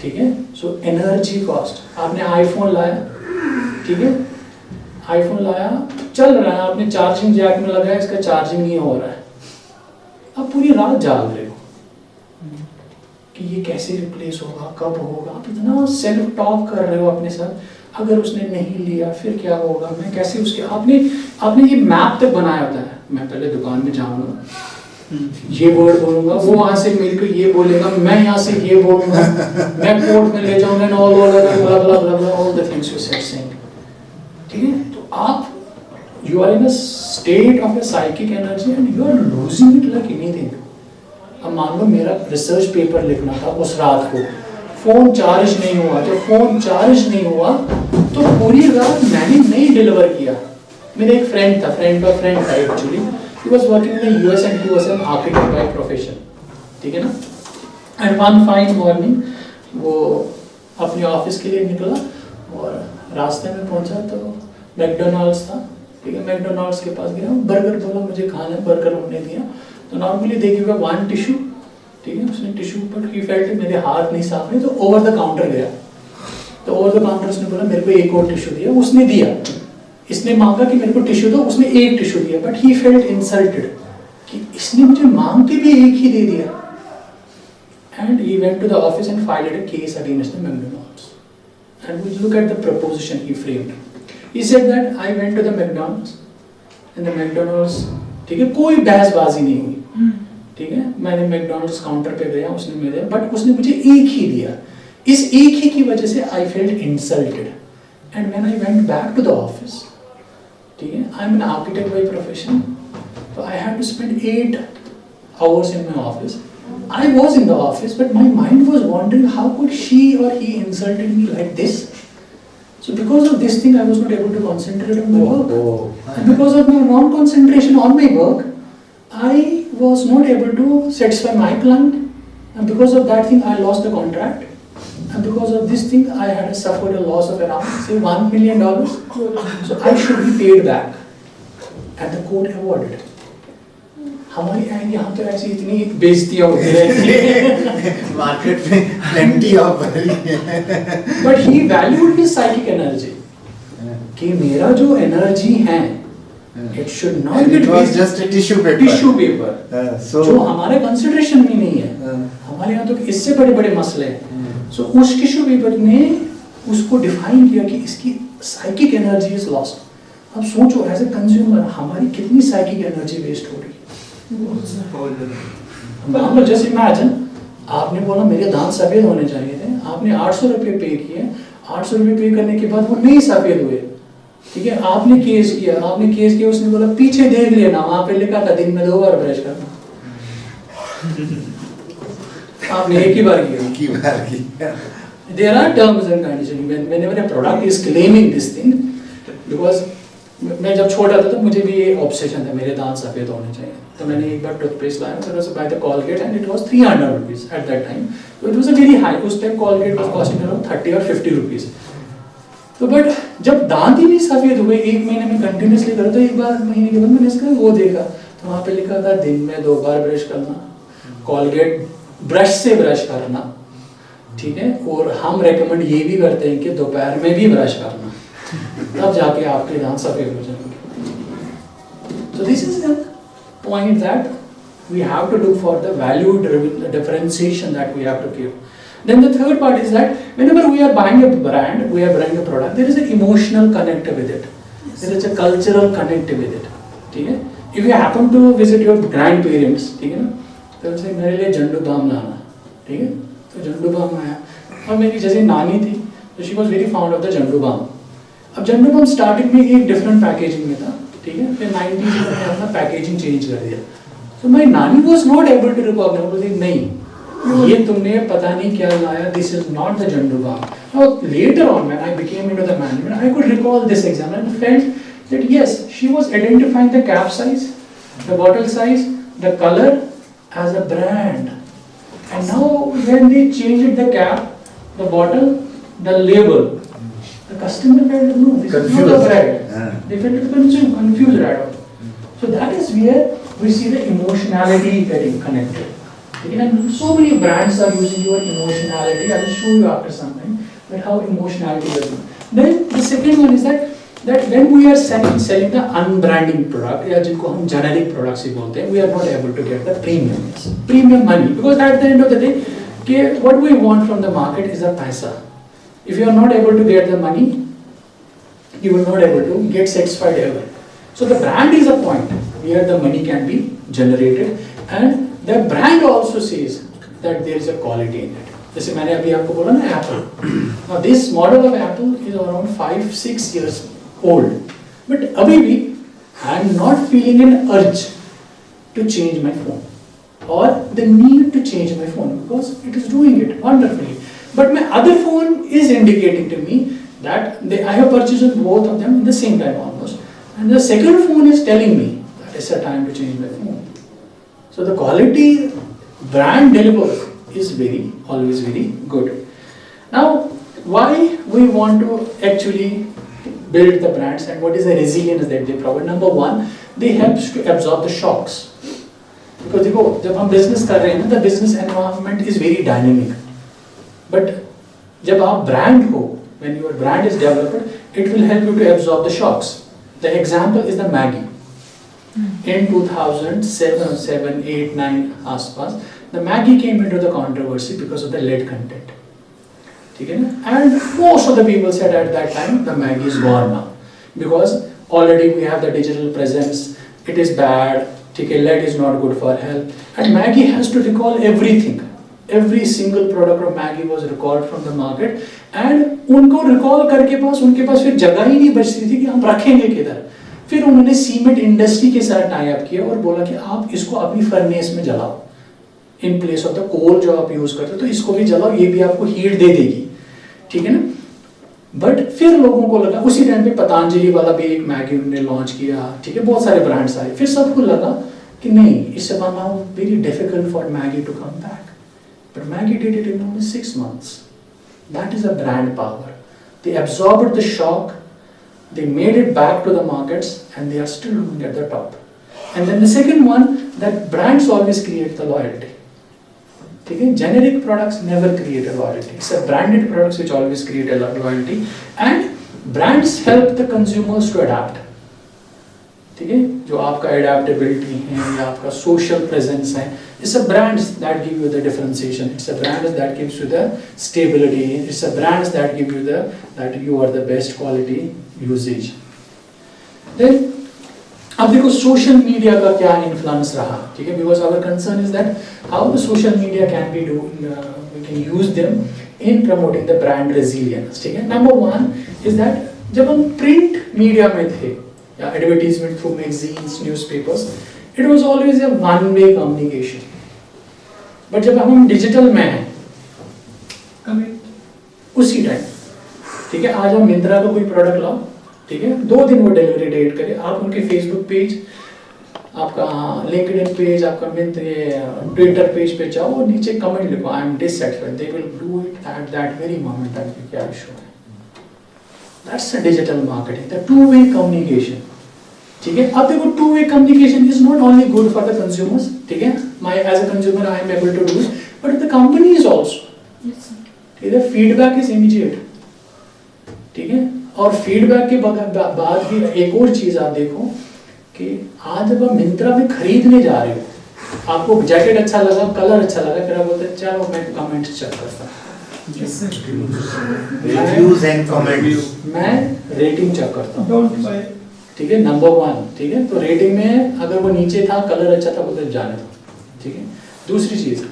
ठीक है? So energy cost. आपने आईफोन लाया, ठीक है? आईफोन लाया चल रहा है, आपने चार्जिंग जैक में लगाया, इसका चार्जिंग नहीं हो रहा है, आप पूरी रात जाग रहे हो कि ये कैसे रिप्लेस होगा, कब होगा. आप इतना सेल्फ टॉक कर रहे हो अपने साथ, अगर उसने नहीं लिया फिर क्या होगा, मैं कैसे उसके आपने ये मैप तक बनाया होता है. मैं पहले दुकान में जाऊंगा, ये वर्ड बोलूंगा, वो वहां से मेरे को ये बोलेगा, मैं यहाँ से ये बोलूंगा, मैं कोर्ट में ले जाऊंगा, all the things you said saying, ठीक है? तो आप you are in a state of a psychic energy and you are losing it like anything. अब मान लो मेरा रिसर्च पेपर लिखना था उस रात को, फोन चार्ज नहीं हुआ. जब फोन चार्ज नहीं हुआ तो पूरी रात मैंने नहीं डिलीवर किया. मेरा एक फ्रेंड था actually, he was working in the US and he was an architect by profession, ठीक है ना? And one fine morning वो अपने ऑफिस के लिए निकला और रास्ते में पहुंचा तो मैकडोनल्ड्स था, ठीक है? मैकडोनल्ड्स के पास गया, बर्गर बोला मुझे खाना है, बर्गर हमने दिया. तो normally they give one tissue, ठीक है? उसने टिश्यू पर ही फेल्ट मेरे हाथ नहीं साफ है, तो ओवर द काउंटर गया. तो ओवर द काउंटर उसने बोला मेरे को एक और टिश्यू दिया, उसने दिया. इसने मांगा कि मेरे को टिश्यू दो, उसने एक टिश्यू दिया, बट ही फेल्ट इंसल्टेड कि इसने मुझे मांग के भी एक ही दे दिया. And he went to the office and filed a case against the McDonald's. And we look at the proposition he framed. He said that I went to the McDonald's and the McDonald's ठीक है, कोई बहसबाजी नहीं हुई, ठीक है। मैंने McDonald's counter पे गया, उसने मेरे, बट उसने मुझे एक ही दिया। इस एक ही की वजह से I felt insulted, and when I went back to the office, ठीक है, I am an architect by profession, so I had to spend 8 hours in my office. I was in the office, but my mind was wondering how could she or he insulted me like this. So because of this thing, I was not able to concentrate on my work. And because of my non-concentration on my work, I was not able to satisfy my client. And because of that thing, I lost the contract. And because of this thing, I had suffered a loss of around, say, $1 million. So I should be paid back. And the court awarded. हमारी यहाँ तो ऐसी इतनी बेइज्जतियाँ होती रहती market में plenty of but he valued his psychic energy कि मेरा जो एनर्जी है it should not it was just a tissue paper. So जो हमारे कंसिडरेशन में नहीं है, हमारे यहाँ तो इससे बड़े बड़े मसले हैं। सो उस टिश्यू पेपर ने उसको डिफाइन किया कि इसकी साइकिक एनर्जी इज लॉस्ट। अब सोचो एज ए कंज्यूमर हमारी कितनी साइकिक एनर्जी वेस्ट हो रही है। जस्ट इमेजिन, आपने बोला मेरे दांत सफेद होने चाहिए थे, आपने 800 रुपये पे किए, 800 रुपये पे करने के बाद वो नहीं सफेद हुए, ठीक है, आपने केस किया, उसने बोला पीछे देख लेना, वहां पे लिखा था दिन में 2 बार ब्रश करना, आपने एक ही बार किया। There are terms and conditions whenever a product is claiming this thing, because मैं जब छोटा था तो मुझे भी ये ऑब्सेशन था, मेरे दांत सफेद होने चाहिए, तो मैंने एक बार टूथपेस्ट लाया, फिर उसे by the Colgate and it was 300 rupees at that time, so it was a very high, उस time Colgate was costing around 30 or 50 rupees। तो बट जब दांत ही नहीं सफेद हुए, 1 महीने में कंटिन्यूसली करो, तो एक बार महीने के बाद मैंने इसका वो देखा, तो वहाँ पे लिखा था दिन में 2 बार ब्रश करना, Colgate ब्रश से ब्रश करना, ठीक है, और हम रेकमेंड ये भी करते हैं कि दोपहर में भी ब्रश करना, तब जाके आपके दांत सफेद हो जाएंगे। So this is the point that we have to look for the value differentiation that we have to give. Then the third part is that whenever we are buying a brand, we are buying a product, there is an emotional connect with it. There is a cultural connect with it. ठीक है? If you happen to visit your grandparents, ठीक है ना, तो उनसे मेरे लिए झंडू balm लाना, ठीक है? तो झंडू बाम आया, और मेरी जैसे नानी थी, तो she was very fond of the Zandu balm. अब झंडू बाम स्टार्टिंग में एक डिफरेंट पैकेजिंग में था, ठीक है, फिर 90s में मैंने अपना पैकेजिंग चेंज कर दिया। So my नानी was not able to recognize, बोली नहीं, ये तुमने पता नहीं क्या लाया, this is not the Zandu balm. Now later on when I became into the management, I could recall this example and felt that yes, she was identifying the cap size, the bottle size, the color as a brand. And now when they changed the cap, the bottle, the label, the customer felt no, this is not a brand. They felt confused right away. So that is where we see the emotionality getting connected. And so many brands are using your emotionality. I will show you after some time that how emotionality is. Then the second one is that when we are selling the unbranding product, या जिनको हम generic products ही बोलते हैं, we are not able to get the premium money, because at the end of the day, what we want from the market is a paisa. If you are not able to get the money, you will not able to get satisfied ever. So the brand is a point where the money can be generated, and the brand also says that there is a quality in it. जैसे मैंने अभी आपको बोला ना Apple. Now this model of Apple is around 5-6 years old, but अभी भी I am not feeling an urge to change my phone or the need to change my phone because it is doing it wonderfully. But my other phone is indicating to me that I have purchased both of them in the same time almost, and the second phone is telling me that it's a time to change my phone. So the quality brand delivers is always very good. Now, why we want to actually build the brands and what is the resilience that they provide? Number one, they help to absorb the shocks. Because देखो जब हम business कर रहे हैं ना, the business environment is very dynamic. But जब आप brand हो, when your brand is developed, it will help you to absorb the shocks. The example is the Maggi. In 2007, 8, 9 आसपास, the Maggi came into the controversy because of the lead content. ठीक है ना? And most of the people said at that time the Maggi is gone now because already we have the digital presence. It is bad. ठीक है, lead is not good for health, and Maggi has to recall everything. Every single product of Maggi was recalled from the market, and उनको recall करके उनके पास फिर जगह ही नहीं बच रही थी कि हम रखेंगे किधर। फिर उन्होंने सीमेंट इंडस्ट्री के साथ टाई अप किया और बोला कि आप इसको अपनी फर्नेस में जलाओ, in place of the coal जो आप यूज करते हो, तो इसको भी जलाओ, ये भी आपको हीट दे देगी, ठीक है ना। बट फिर लोगों को लगा, उसी टाइम पे पतंजलि वाला भी एक मैगी उन्होंने लॉन्च किया, ठीक है, बहुत सारे ब्रांड्स आए, फिर सबको लगा कि नहीं, इससे now very difficult for Maggi to come back, but Maggi did it in only 6 months. That is a brand power. They absorbed the shock, they made it back to the markets, and they are still doing at the top. And then the second one, that brands always create the loyalty. ठीक है, generic products never create a loyalty. It's a branded products which always create a loyalty, and brands help the consumers to adapt. ठीक है, जो आपका adaptability है या आपका social presence है, it's a brands that give you the differentiation. It's a brands that gives you the stability. It's a brands that give you the that you are the best quality usage. Then अब देखो social media का क्या influence रहा, ठीक है, because our concern is that how the social media can be do, we can use them in promoting the brand resilience, ठीक है। Number 1 is that जब हम प्रिंट मीडिया में थे या advertisement through magazines, newspapers, it was always a one way communication. But जब हम digital में हैं, उसी टाइम, ठीक है, आज हम मिंत्रा का कोई प्रोडक्ट लाओ, ठीक है, 2 दिन वो डिलीवरी डेट करे, आप उनके फेसबुक पेज, आपका लिंक्डइन पेज, आपका ट्विटर पेज पे जाओ और नीचे कमेंट लिखो, I am dissatisfied, they will do it at that very moment that you क्या शो है। That's a digital marketing, the two way communication, ठीक है। अब देखो, two way communication is not only good for the consumers, ठीक है, my as a consumer I am able to do, but the company is also, ठीक है, feedback is immediate, ठीक है। और फीडबैक के बाद भी एक और चीज आप देखो कि आज जब आप मिंत्रा में खरीदने जा रहे हो, आपको जैकेट अच्छा लगा, कलर अच्छा लगा, फिर आप बोलते हैं चलो मैं कमेंट्स चेक करता हूँ, रिव्यूज एंड कमेंट्स, मैं रेटिंग चेक करता हूँ, ठीक है, नंबर 1, ठीक है। तो रेटिंग में अगर वो नीचे था, कलर अच्छा था, बोलते जाने दो, ठीक है। दूसरी चीज,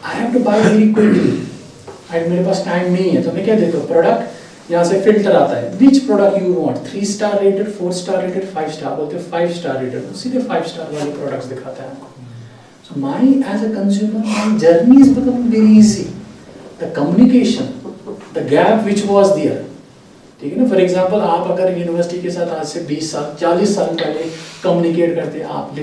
I have to buy very quickly, मेरे पास टाइम नहीं है, तो मैं क्या देता हूँ, प्रोडक्ट यहाँ से फिल्टर आता है, which product you want, 3 star rated, 4 star rated, 5 star, बोलते हैं 5 स्टार रेटेड, सीधे 5 स्टार वाले प्रोडक्ट्स दिखाता है आपको। So my as a consumer, my journey is become very easy, the communication, the gap which was there, ठीक है ना। फॉर एग्जाम्पल, आप अगर यूनिवर्सिटी के साथ आज से 20 साल 40 साल पहले कम्युनिकेट करते, आप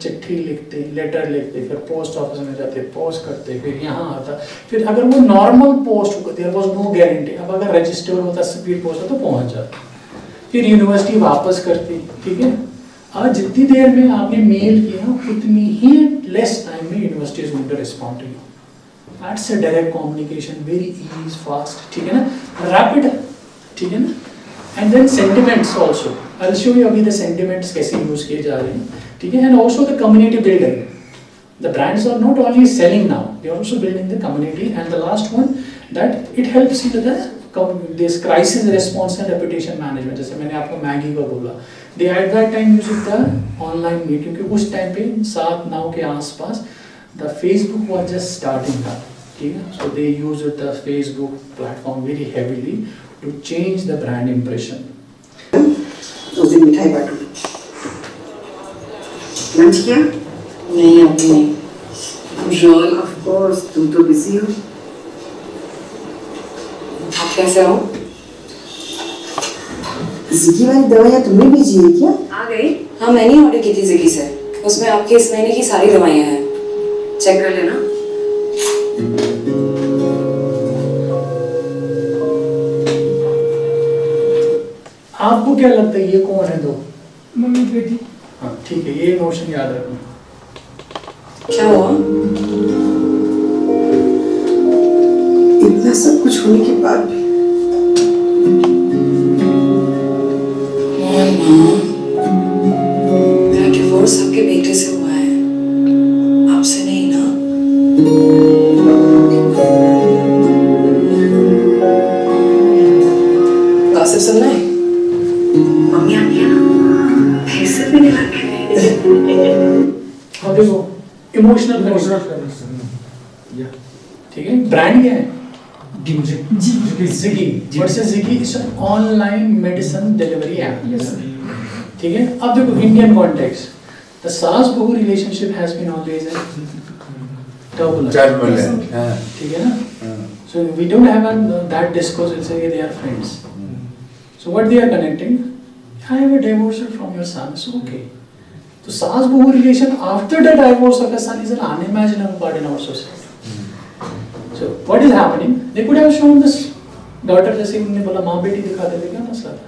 चिट्ठी लिखते, लेटर लिखते, फिर पोस्ट ऑफिस में जाते, पोस्ट करते, फिर यहाँ आता, फिर अगर वो नॉर्मल पोस्ट होता, देयर वाज नो गारंटी, अब अगर रजिस्टर होता, स्पीड पोस्ट होता, तो पहुँच जाता, फिर यूनिवर्सिटी वापस करती, ठीक है। आज जितनी देर में आपने मेल किया, उतनी ही लेस टाइम में university is going to respond to you. That's a direct communication, very easy, fast, ठीक है ना, रैपिड, ठीक है ना। And then sentiments also, I will show you अभी द सेंटिमेंट्स कैसे यूज किए जा रहे हैं, ठीक है। And also the community building, the brands are not only selling now, they are also building the community. And the last one, that it helps in the this crisis response and reputation management. जैसे मैंने आपको Maggi का बोला, they at that time use the online meeting, क्योंकि उस time पे 7-9 के आसपास the Facebook was just starting up, ठीक है। So they use the Facebook platform very heavily to change the brand impression. उस दिन मिठाई बांटो। लंच किया? नहीं अभी नहीं। रोल ऑफ कोर्स, तुम तो बिजी हो। आप कैसे हो? जिगी वाली दवाइयाँ तुमने भेजी है क्या? आ गई? हाँ मैंने ऑर्डर की थी जिगी से, उसमें आपके इस महीने की सारी दवाइयाँ हैं, चेक कर लेना। आपको क्या लगता है ये कौन है दो? मम्मी बेटी। हाँ ठीक है, ये नोशन याद रखना। क्या हुआ? इतना सब कुछ होने के बाद भी मेरा डिवोर्स आपके बेटे से हुआ है, आपसे नहीं ना? गॉसिप सुनना है? मम्मी आती है ना, फिर से भी लग गए। देखो इमोशनल कनेक्शन, ठीक है। ब्रांड क्या है? Ziggy. What's a Ziggy? It's an online medicine delivery app. ठीक है। अब देखो Indian context, the सास-बहू relationship has been always a turbulent. ठीक है ना? So we don't have that discourse. We'll say they are friends. So what they are connecting? I have a divorce from your son. So okay. So सास-बहू relation after the divorce of a son is an unimaginable part in our society. So what is happening? They could have shown this daughter, जैसे उन्होंने बोला माँ बेटी दिखाते थे, क्या मसला था?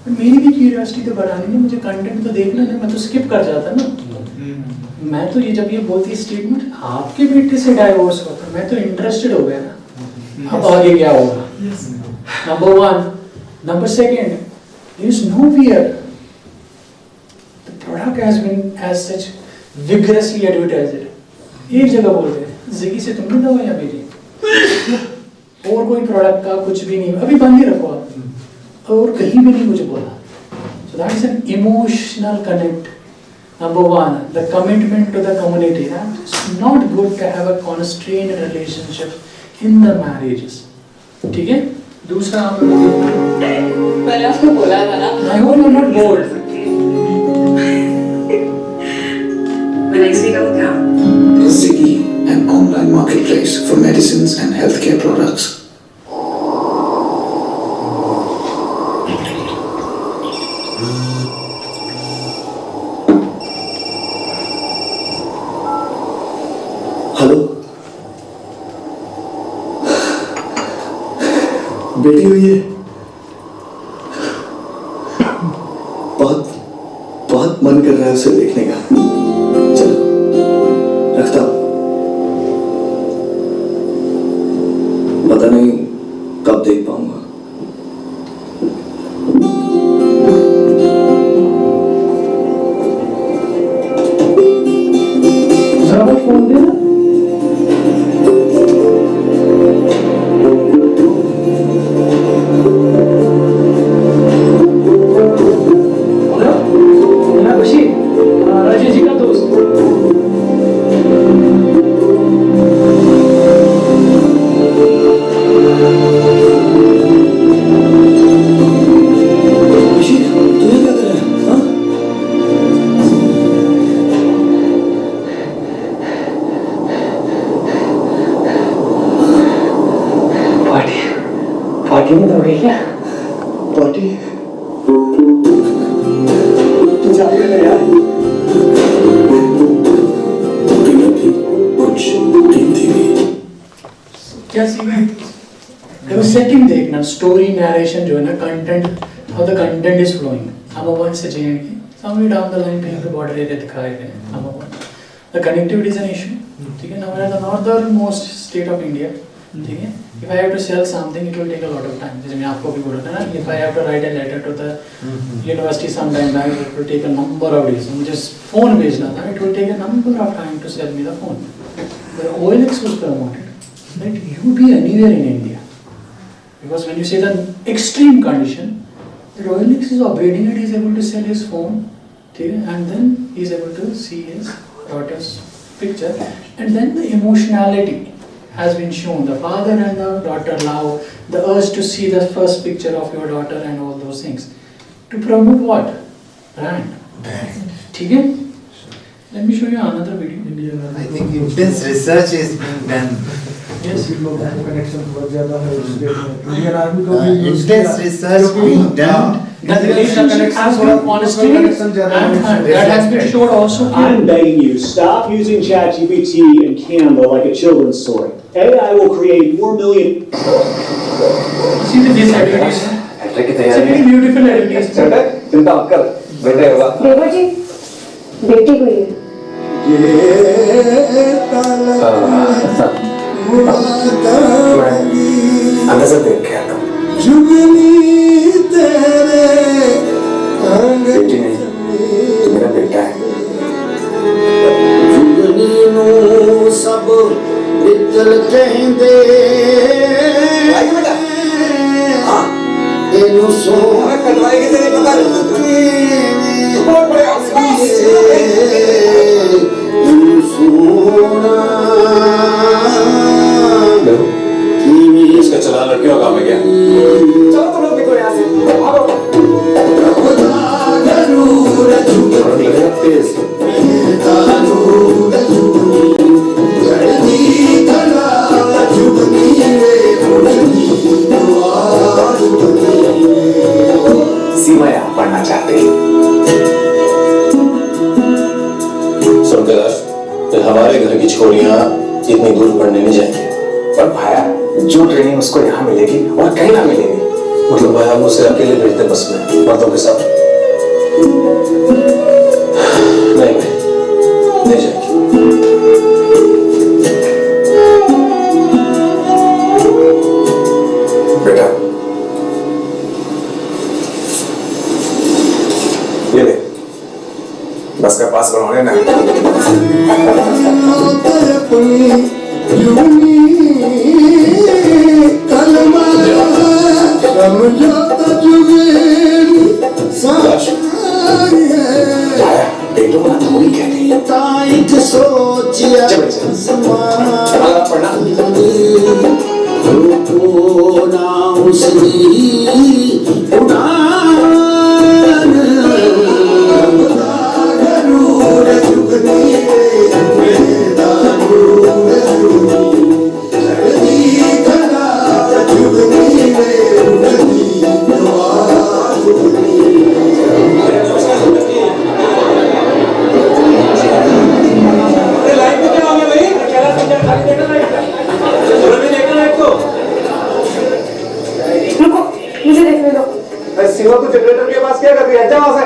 पर मेरी भी क्यूरियोसिटी तो बढ़ानी है, मुझे कंटेंट तो देखना है, मैं तो स्किप कर जाता ना। मैं तो ये जब ये बोलती स्टेटमेंट आपके बेटे से डाइवोर्स हुआ था, मैं तो इंटरेस्टेड हो गया ना। अब आगे क्या होगा? Number one, number second, there is no fear. The product has been as such vigorously advertised. एक जगह बोलते हैं ज़िगी से तुमने दवाइयाँ भेजी, और कोई प्रोडक्ट का कुछ भी नहीं, अभी बंद ही रखो आप, और कहीं भी नहीं मुझे बोला। So that is an emotional connect. Number one, the commitment to the community. That is not good to have a constrained relationship in the marriages. ठीक है? दूसरा आप मैंने आपको बोला था ना, I hope you are not bored. मैं नेक्स्ट वीक आऊँ क्या? Ziggy, an online marketplace for medicines and healthcare products. Hello, बेटी हुई है, बहुत बहुत मन कर रहा है उसे देखने का। चलो रखता हूं, पता नहीं कब देख पाऊंगा। जरा फोन देना। राजेश जी का दोस्त। पार्टी में तो गई क्या? पार्टी जाइए ना यार। क्या सीखा? देखो सेटिंग देखना, स्टोरी नरेशन जो है ना, content, how the content is flowing. Number one से चेंज की समवे डाउन द लाइन कहीं पे बॉर्डर एरिया दिखाए गए। Number one, the connectivity is an issue. ठीक है, number the northern most state of India. ठीक है, if I have to sell something it will take a lot of time. जैसे मैं आपको भी बोला था ना, if I have to write a letter to the university sometime back, it will take a number of days. मुझे phone भेजना था, it will take a number of time to sell me the phone. The OLX was promoted that you be anywhere in India, because when you say the extreme condition, the OLX is operating it, he is able to sell his phone, ठीक है, and then he is able to see his daughter's picture, and then the emotionality has been shown. The father and the daughter love, the urge to see the first picture of your daughter and all those things. To promote what? Brand. ठीक है? Let me show you another video. I think intense research is being done. Yes. Intense research being done. The relationship has been constrained and that has been showed also. I'm begging you, stop using ChatGPT and Canva like a children's story. AI will create 4 million. See this advertisement. It's a very beautiful advertisement. चिंता मत कर, बेटे होगा। देवा जी, बेटी हुई है। अंदर से देख के आता हूँ। बेटी नहीं, तू मेरा बेटा है। सब इतल कहंदे एनु सोना कटवाई के तेरी पता नहीं बहुत बड़े सुन कैलाश, फिर हमारे घर की छोरियां इतनी दूर पढ़ने नहीं जाएंगी। और भाया, जो ट्रेनिंग उसको यहाँ मिलेगी और कहीं ना मिलेगी। मतलब भाई हम उसे अकेले भेजते बस में मर्दों के साथ? नहीं भाई, नहीं जाएगी। बेटा, ये ले, बस का पास बनवाने ना। बेटों को थोड़ी कहते पढ़ना। रुको, मुझे देखने दो। सीमा तो जनरेटर के पास क्या कर रही है? जा वहां से।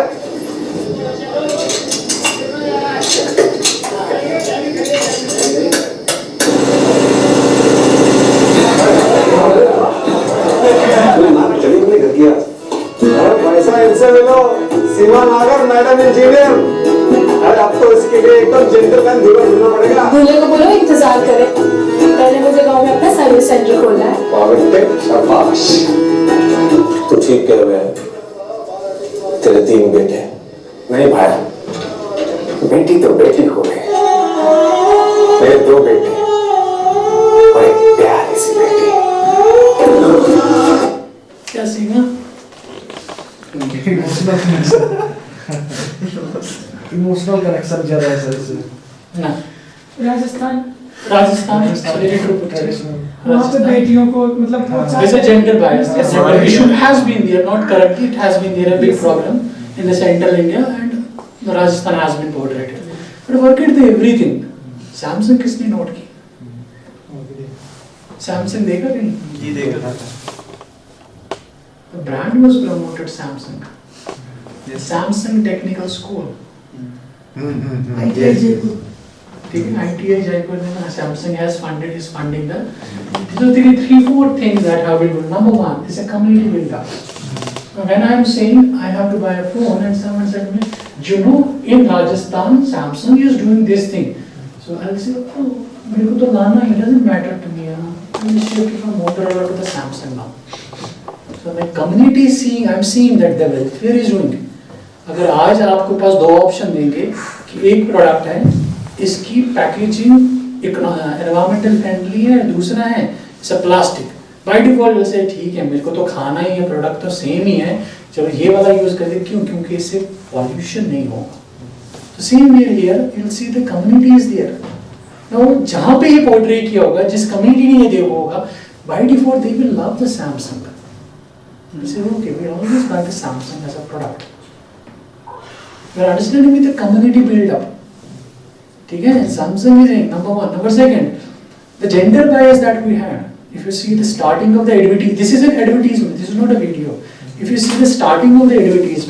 पैसा इनसे मिलो, सीमा नागर, मैडम इंजीनियर। अरे अब तो इसके लिए एकदम जेंटलमैन दूल्हा ढूंढना पड़ेगा। दूल्हे को बोलो इंतजार करे, पहले मुझे गांव में अपना सर्विस सेंटर खोलना है। शाबाश। तो ठीक कह रहे हैं, तेरे 3 बेटे। नहीं भाई, बेटी तो बेटी हो गई, मेरे 2 बेटे और एक प्यारी सी बेटी। क्या सीमा? इमोशनल कनेक्शन ज्यादा है सर इससे। ना, राजस्थान राजस्थान ट्रेडिशनल वहाँ पे बेटियों को मतलब there's a gender bias. Yes, gender issue has been there, not currently. It has been there a big problem in the central India, and Rajasthan has been portrayed. But work at the everything. Samsung किसने note की? Samsung देखा कहीं? ये देखा। The brand was promoted Samsung. Samsung Technical School. ITI Jaipur. ठीक है, ITI Jaipur में ना Samsung has funded, is funding the. So there are 3-4 things that have been done. Number 1 is a community build-up. When I am saying I have to buy a phone and someone said to me, you know, in Rajasthan Samsung is doing this thing. So I'll say, oh, मेरे को तो लाना, it doesn't matter to me. I'm just shifting from Motorola to the Samsung now. So my community is seeing, I'm seeing that the welfare is doing. अगर आज आपको पास 2 option देंगे कि एक प्रोडक्ट है, इसकी पैकेजिंग एनवायरमेंटल फ्रेंडली है, दूसरा है इट्स प्लास्टिक, बाय डिफॉल्ट वैसे ठीक है, मेरे को तो खाना ही है, प्रोडक्ट तो सेम ही है, चलो ये वाला यूज कर दे। क्यों? क्योंकि इससे पॉल्यूशन नहीं होगा। तो same way here you will see the community is there. Now जहां पे ये पोर्ट्रे किया होगा, जिस कम्युनिटी ने ये देखा होगा, by default they will love the Samsung. They say, okay, we always buy the Samsung as a product. We are understanding with the community build-up. ठीक है, Samsung is number 1. Number 2, the gender bias that we had. If you see the starting of the advertisement, this is an advertisement. This is not a video. If you see the starting of the advertisement,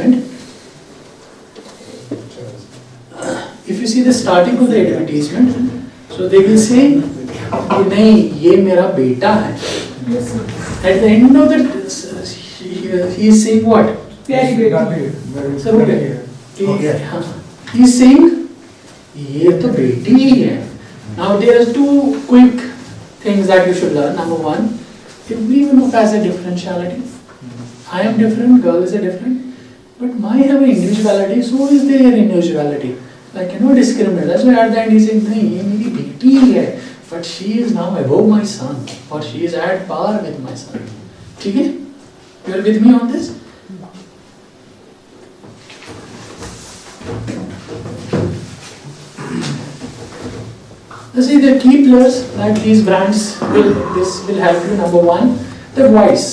so they will say, कि नहीं ये मेरा बेटा है. At the end of the he is saying what? So he is saying ये तो बेटी ही है. Now there are 2 quick things that you should learn. Number 1, everyone has a differentiality. I am different, girl is a different, but I have an individuality, so is their individuality. Like discriminate. That's why at the end he is saying नहीं ये मेरी बेटी ही है, but she is now above my son, or she is at par with my son. ठीक है? You are with me on this? See, the key pillars that these brands will help you. Number 1, the voice.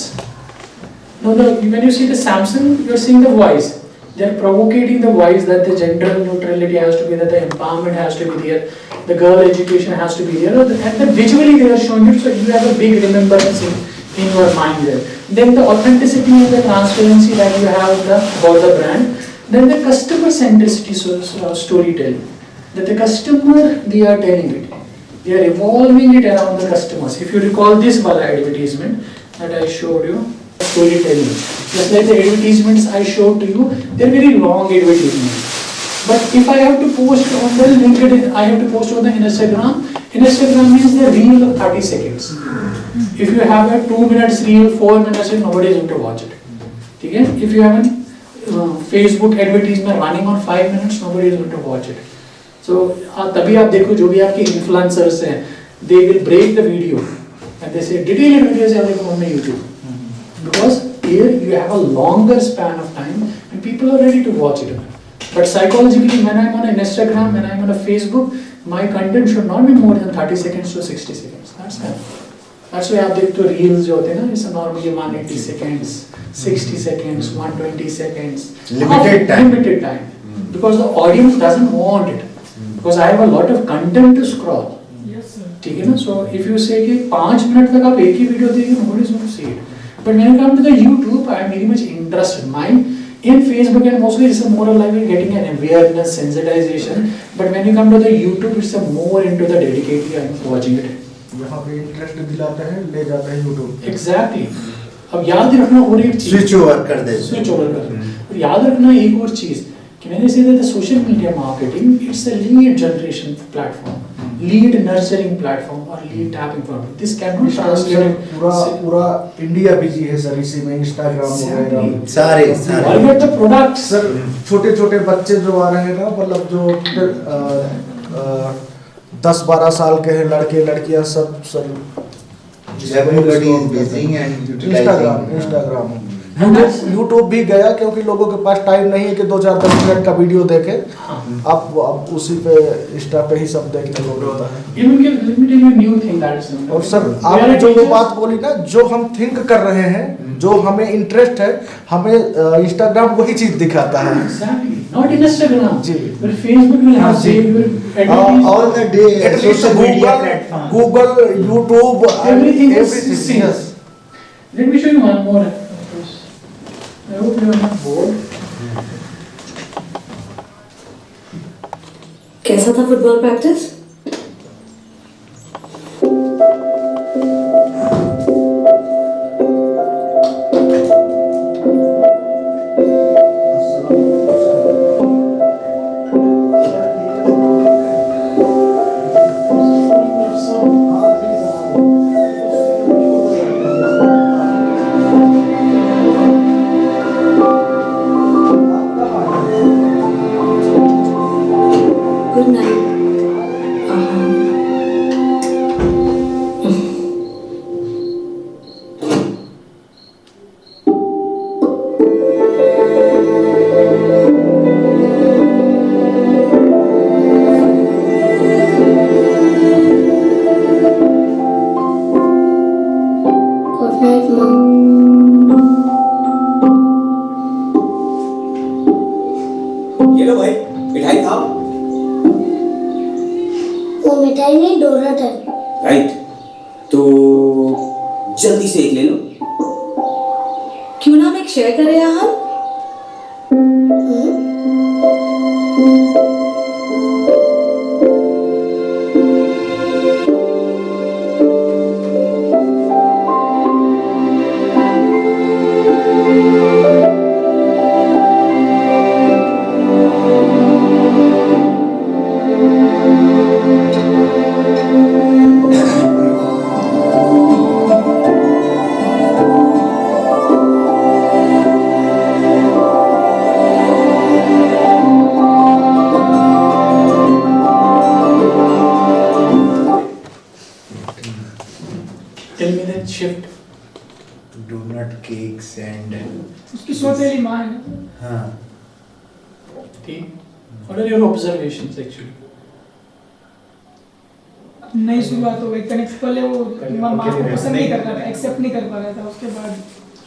Now, when you see the Samsung, you are seeing the voice. They are provocating the voice that the gender neutral affordability has to be there, the empowerment has to be there, the girl education has to be there, and then visually they are showing it, so you have a big remembrance in your mind there. Then the authenticity and the transparency that you have about the brand. Then the customer centricity storytelling. That the customer, they are telling it. They are evolving it around the customers. If you recall this wala advertisement that I showed you, storytelling. Just like the advertisements I showed to you, they are very long advertisements. But if I have to post on the LinkedIn, I have to post on the Instagram. Instagram means the reel of 30 seconds. If you have a 2 minutes reel, 4 minutes reel, nobody is going to watch it. Okay? If you have a Facebook advertisement running on 5 minutes, nobody is going to watch it. So तभी आप देखो जो भी आपके influencers हैं, they will break the video and they say detailed videos available on YouTube. Because here you have a longer span of time and people are ready to watch it. But psychologically, when I'm on an Instagram, when I'm on a Facebook, my content should not be more than 30 seconds to 60 seconds. That's enough. That's why आप देखते हो reels जो होते हैं ना, it's normally 180 seconds, 60 seconds, 120 seconds. Limited time. Limited time. Because the audience doesn't want it. Because I have a lot of content to scroll. Yes, sir. ठीक है ना? So if you say कि 5 minute तक आप एक ही video देखिए, nobody is going to see it. But when it comes to the YouTube, I am very much interested. In Facebook and mostly it's a more like getting an awareness, sensitization. But when you come to the YouTube, it's a more into the dedicated and watching it. यहाँ पे interest दिलाते हैं, ले जाते हैं YouTube. Exactly. अब याद रखना और एक चीज. Switch over कर दे. Switch over कर दे. और याद रखना एक और चीज कि मैंने से the social media marketing, it's a lead generation platform, lead nurturing platform or lead tapping platform. This cannot translate. पूरा इंडिया बिजी है सर इसी में, इंस्टाग्राम वगैरह सारे Forget the products. सर छोटे छोटे बच्चे जो आ रहे हैं ना, मतलब जो 10-12 साल के हैं, लड़के लड़कियां सब Everybody is busy and utilizing Instagram YouTube भी गया क्योंकि लोगों के पास टाइम नहीं है कि 2-4-10 मिनट का वीडियो देखे. अब उसी पे इंस्टा पे ही सब देखने को मिलता है. और सर आपने जो बात बोली ना, जो हम थिंक कर रहे हैं, जो हमें इंटरेस्ट है, हमें इंस्टाग्राम वही चीज दिखाता है. Not Instagram. Ji. But Facebook will have all the day social media platform. Google, YouTube, Everything is everything. same. Yes. Let me show you one more. I hope you are not bored. कैसा था football practice? Good night. Good night, Mom. ये लो भाई, मिठाई खाओ. वो मिठाई नहीं, donut है. राइट, तो जल्दी से एक ले लो. क्यों ना हम एक शेयर करें यहाँ? Tell me the shift. donut cakes and उसकी सोतेली माँ है. हाँ. ठीक. What are your observations actually? नई शुरुआत हो गई. कनेक्ट पहले वो माँ को पसंद नहीं कर रहा था, एक्सेप्ट नहीं कर पा रहा था. उसके बाद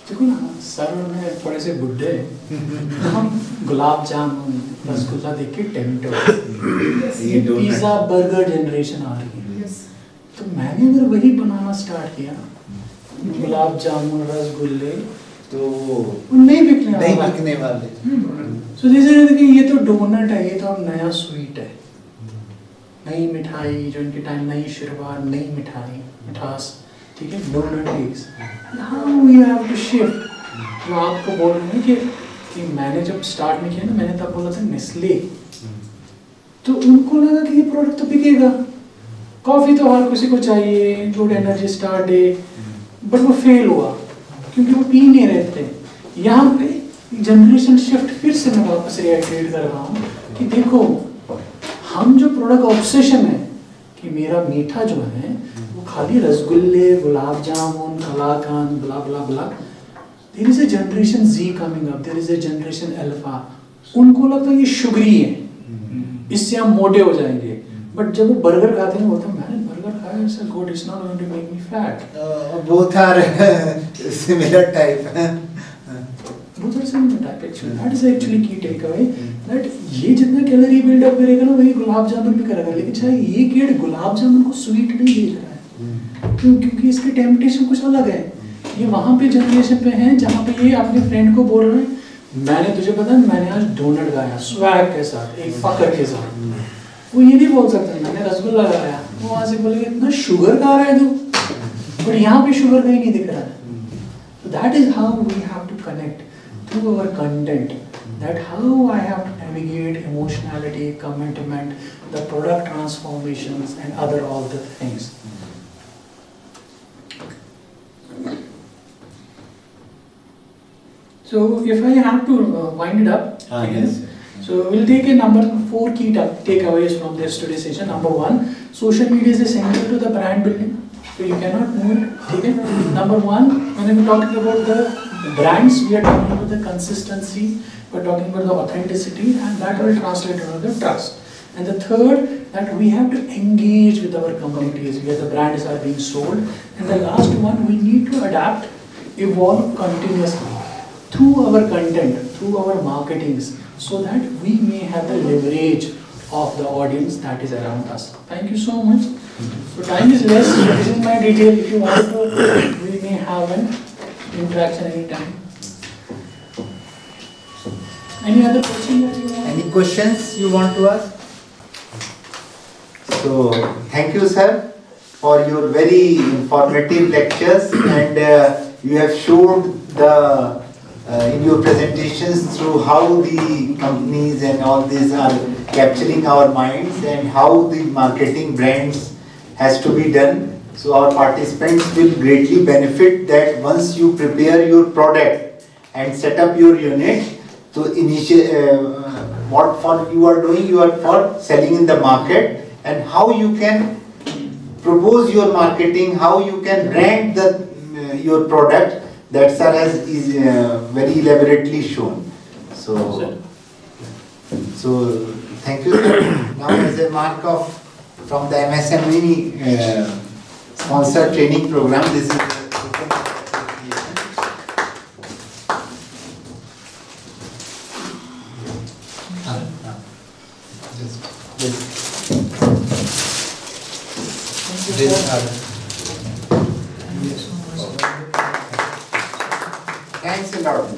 देखो ना सर और मैं थोड़े से बुड्ढे हैं, तो हम गुलाब जामुन रसगुल्ला देख के टेम्प्ट हो ये पिज्जा बर्गर जनरेशन आ रही है। तो मैंने अगर वही बनाना स्टार्ट किया गुलाब जामुन रसगुल्ले तो वो नहीं बिकने नहीं वाला। बिकने वाले। तो जैसे कि ये तो डोनट है, ये तो अब नया स्वीट है, नई मिठाई जो इनके टाइम नई शुरुआत नई मिठाई मिठास, ठीक है donut is now we have to shift. जो आपको बोल रहे हैं कि मैंने जब स्टार्ट में किया ना, मैंने तब बोला था नेस्ले, तो उनको लगा कि ये प्रोडक्ट तो बिकेगा, कॉफी तो हर किसी को चाहिए, good energy star day, but वो फेल हुआ क्योंकि वो पी नहीं रहे थे। यहाँ पे जनरेशन शिफ्ट फिर से मैं वापस रिएक्टिवेट कर रहा हूँ कि देखो हम जो प्रोडक्ट ऑब्सेशन है कि मेरा मीठा जो है वो खाली रसगुल्ले gulab jamun kalakand blah blah blah, there is a generation Z coming up, there is a generation alpha, उनको लगता है ये शुगरी है, इससे हम मोटे हो जाएंगे। बट जब वो बर्गर खाते हैं बोलते हैं मैंने बर्गर खाया, it's good, it's not going to make me fat. both are similar type. Both are similar type actually. That is actually key takeaway. That ये जितना कैलोरी बिल्डअप करेगा ना वही गुलाब जामुन भी करेगा, लेकिन चाहे ये किड गुलाब जामुन को स्वीट नहीं देख रहा है, क्यों? क्योंकि इसके टेम्पटेशन कुछ अलग है। ये वहाँ पे जनरेशन पे है जहाँ पे ये अपने फ्रेंड को बोल रहे हैं मैंने तुझे पता है मैंने आज डोनट खाया स्वैग के साथ, एक फकर के साथ। वो ये नहीं बोल सकता मैंने रसगुल्ला खाया, वो वहाँ से बोलेगा इतना शुगर खा रहा है तू, बट यहाँ पे शुगर कहीं नहीं दिख रहा है। So that is how we have to connect through our content, that how I have to navigate emotionality, commitment, the product transformations and other all the things. So if I have to wind it up, Yes. so we'll take a number 4 key takeaways from this today's session. Number 1, social media is essential to the brand building. So you cannot move it. Okay? Number 1, when we're talking about the brands, we are talking about the consistency, we're talking about the authenticity, and that will translate into the trust. And the third, that we have to engage with our communities where the brands are being sold. And the last one, we need to adapt, evolve continuously through our content, through our marketings, so that we may have the leverage of the audience that is around us. Thank you so much. So time is less, so this is my detail. If you want to, we may have an interaction anytime. Any other question that you want? Any questions you want to ask? So, thank you sir for your very informative lectures, and you have showed the in your presentations through how the companies and all these are capturing our minds and how the marketing brands has to be done. So our participants will greatly benefit that once you prepare your product and set up your unit. So what for you are doing, you are for selling in the market, and how you can propose your marketing, how you can brand the your product. That sir has is very elaborately shown. So thank you sir. Now as a mark of from the MSME sponsored training program, this is thanks a lot.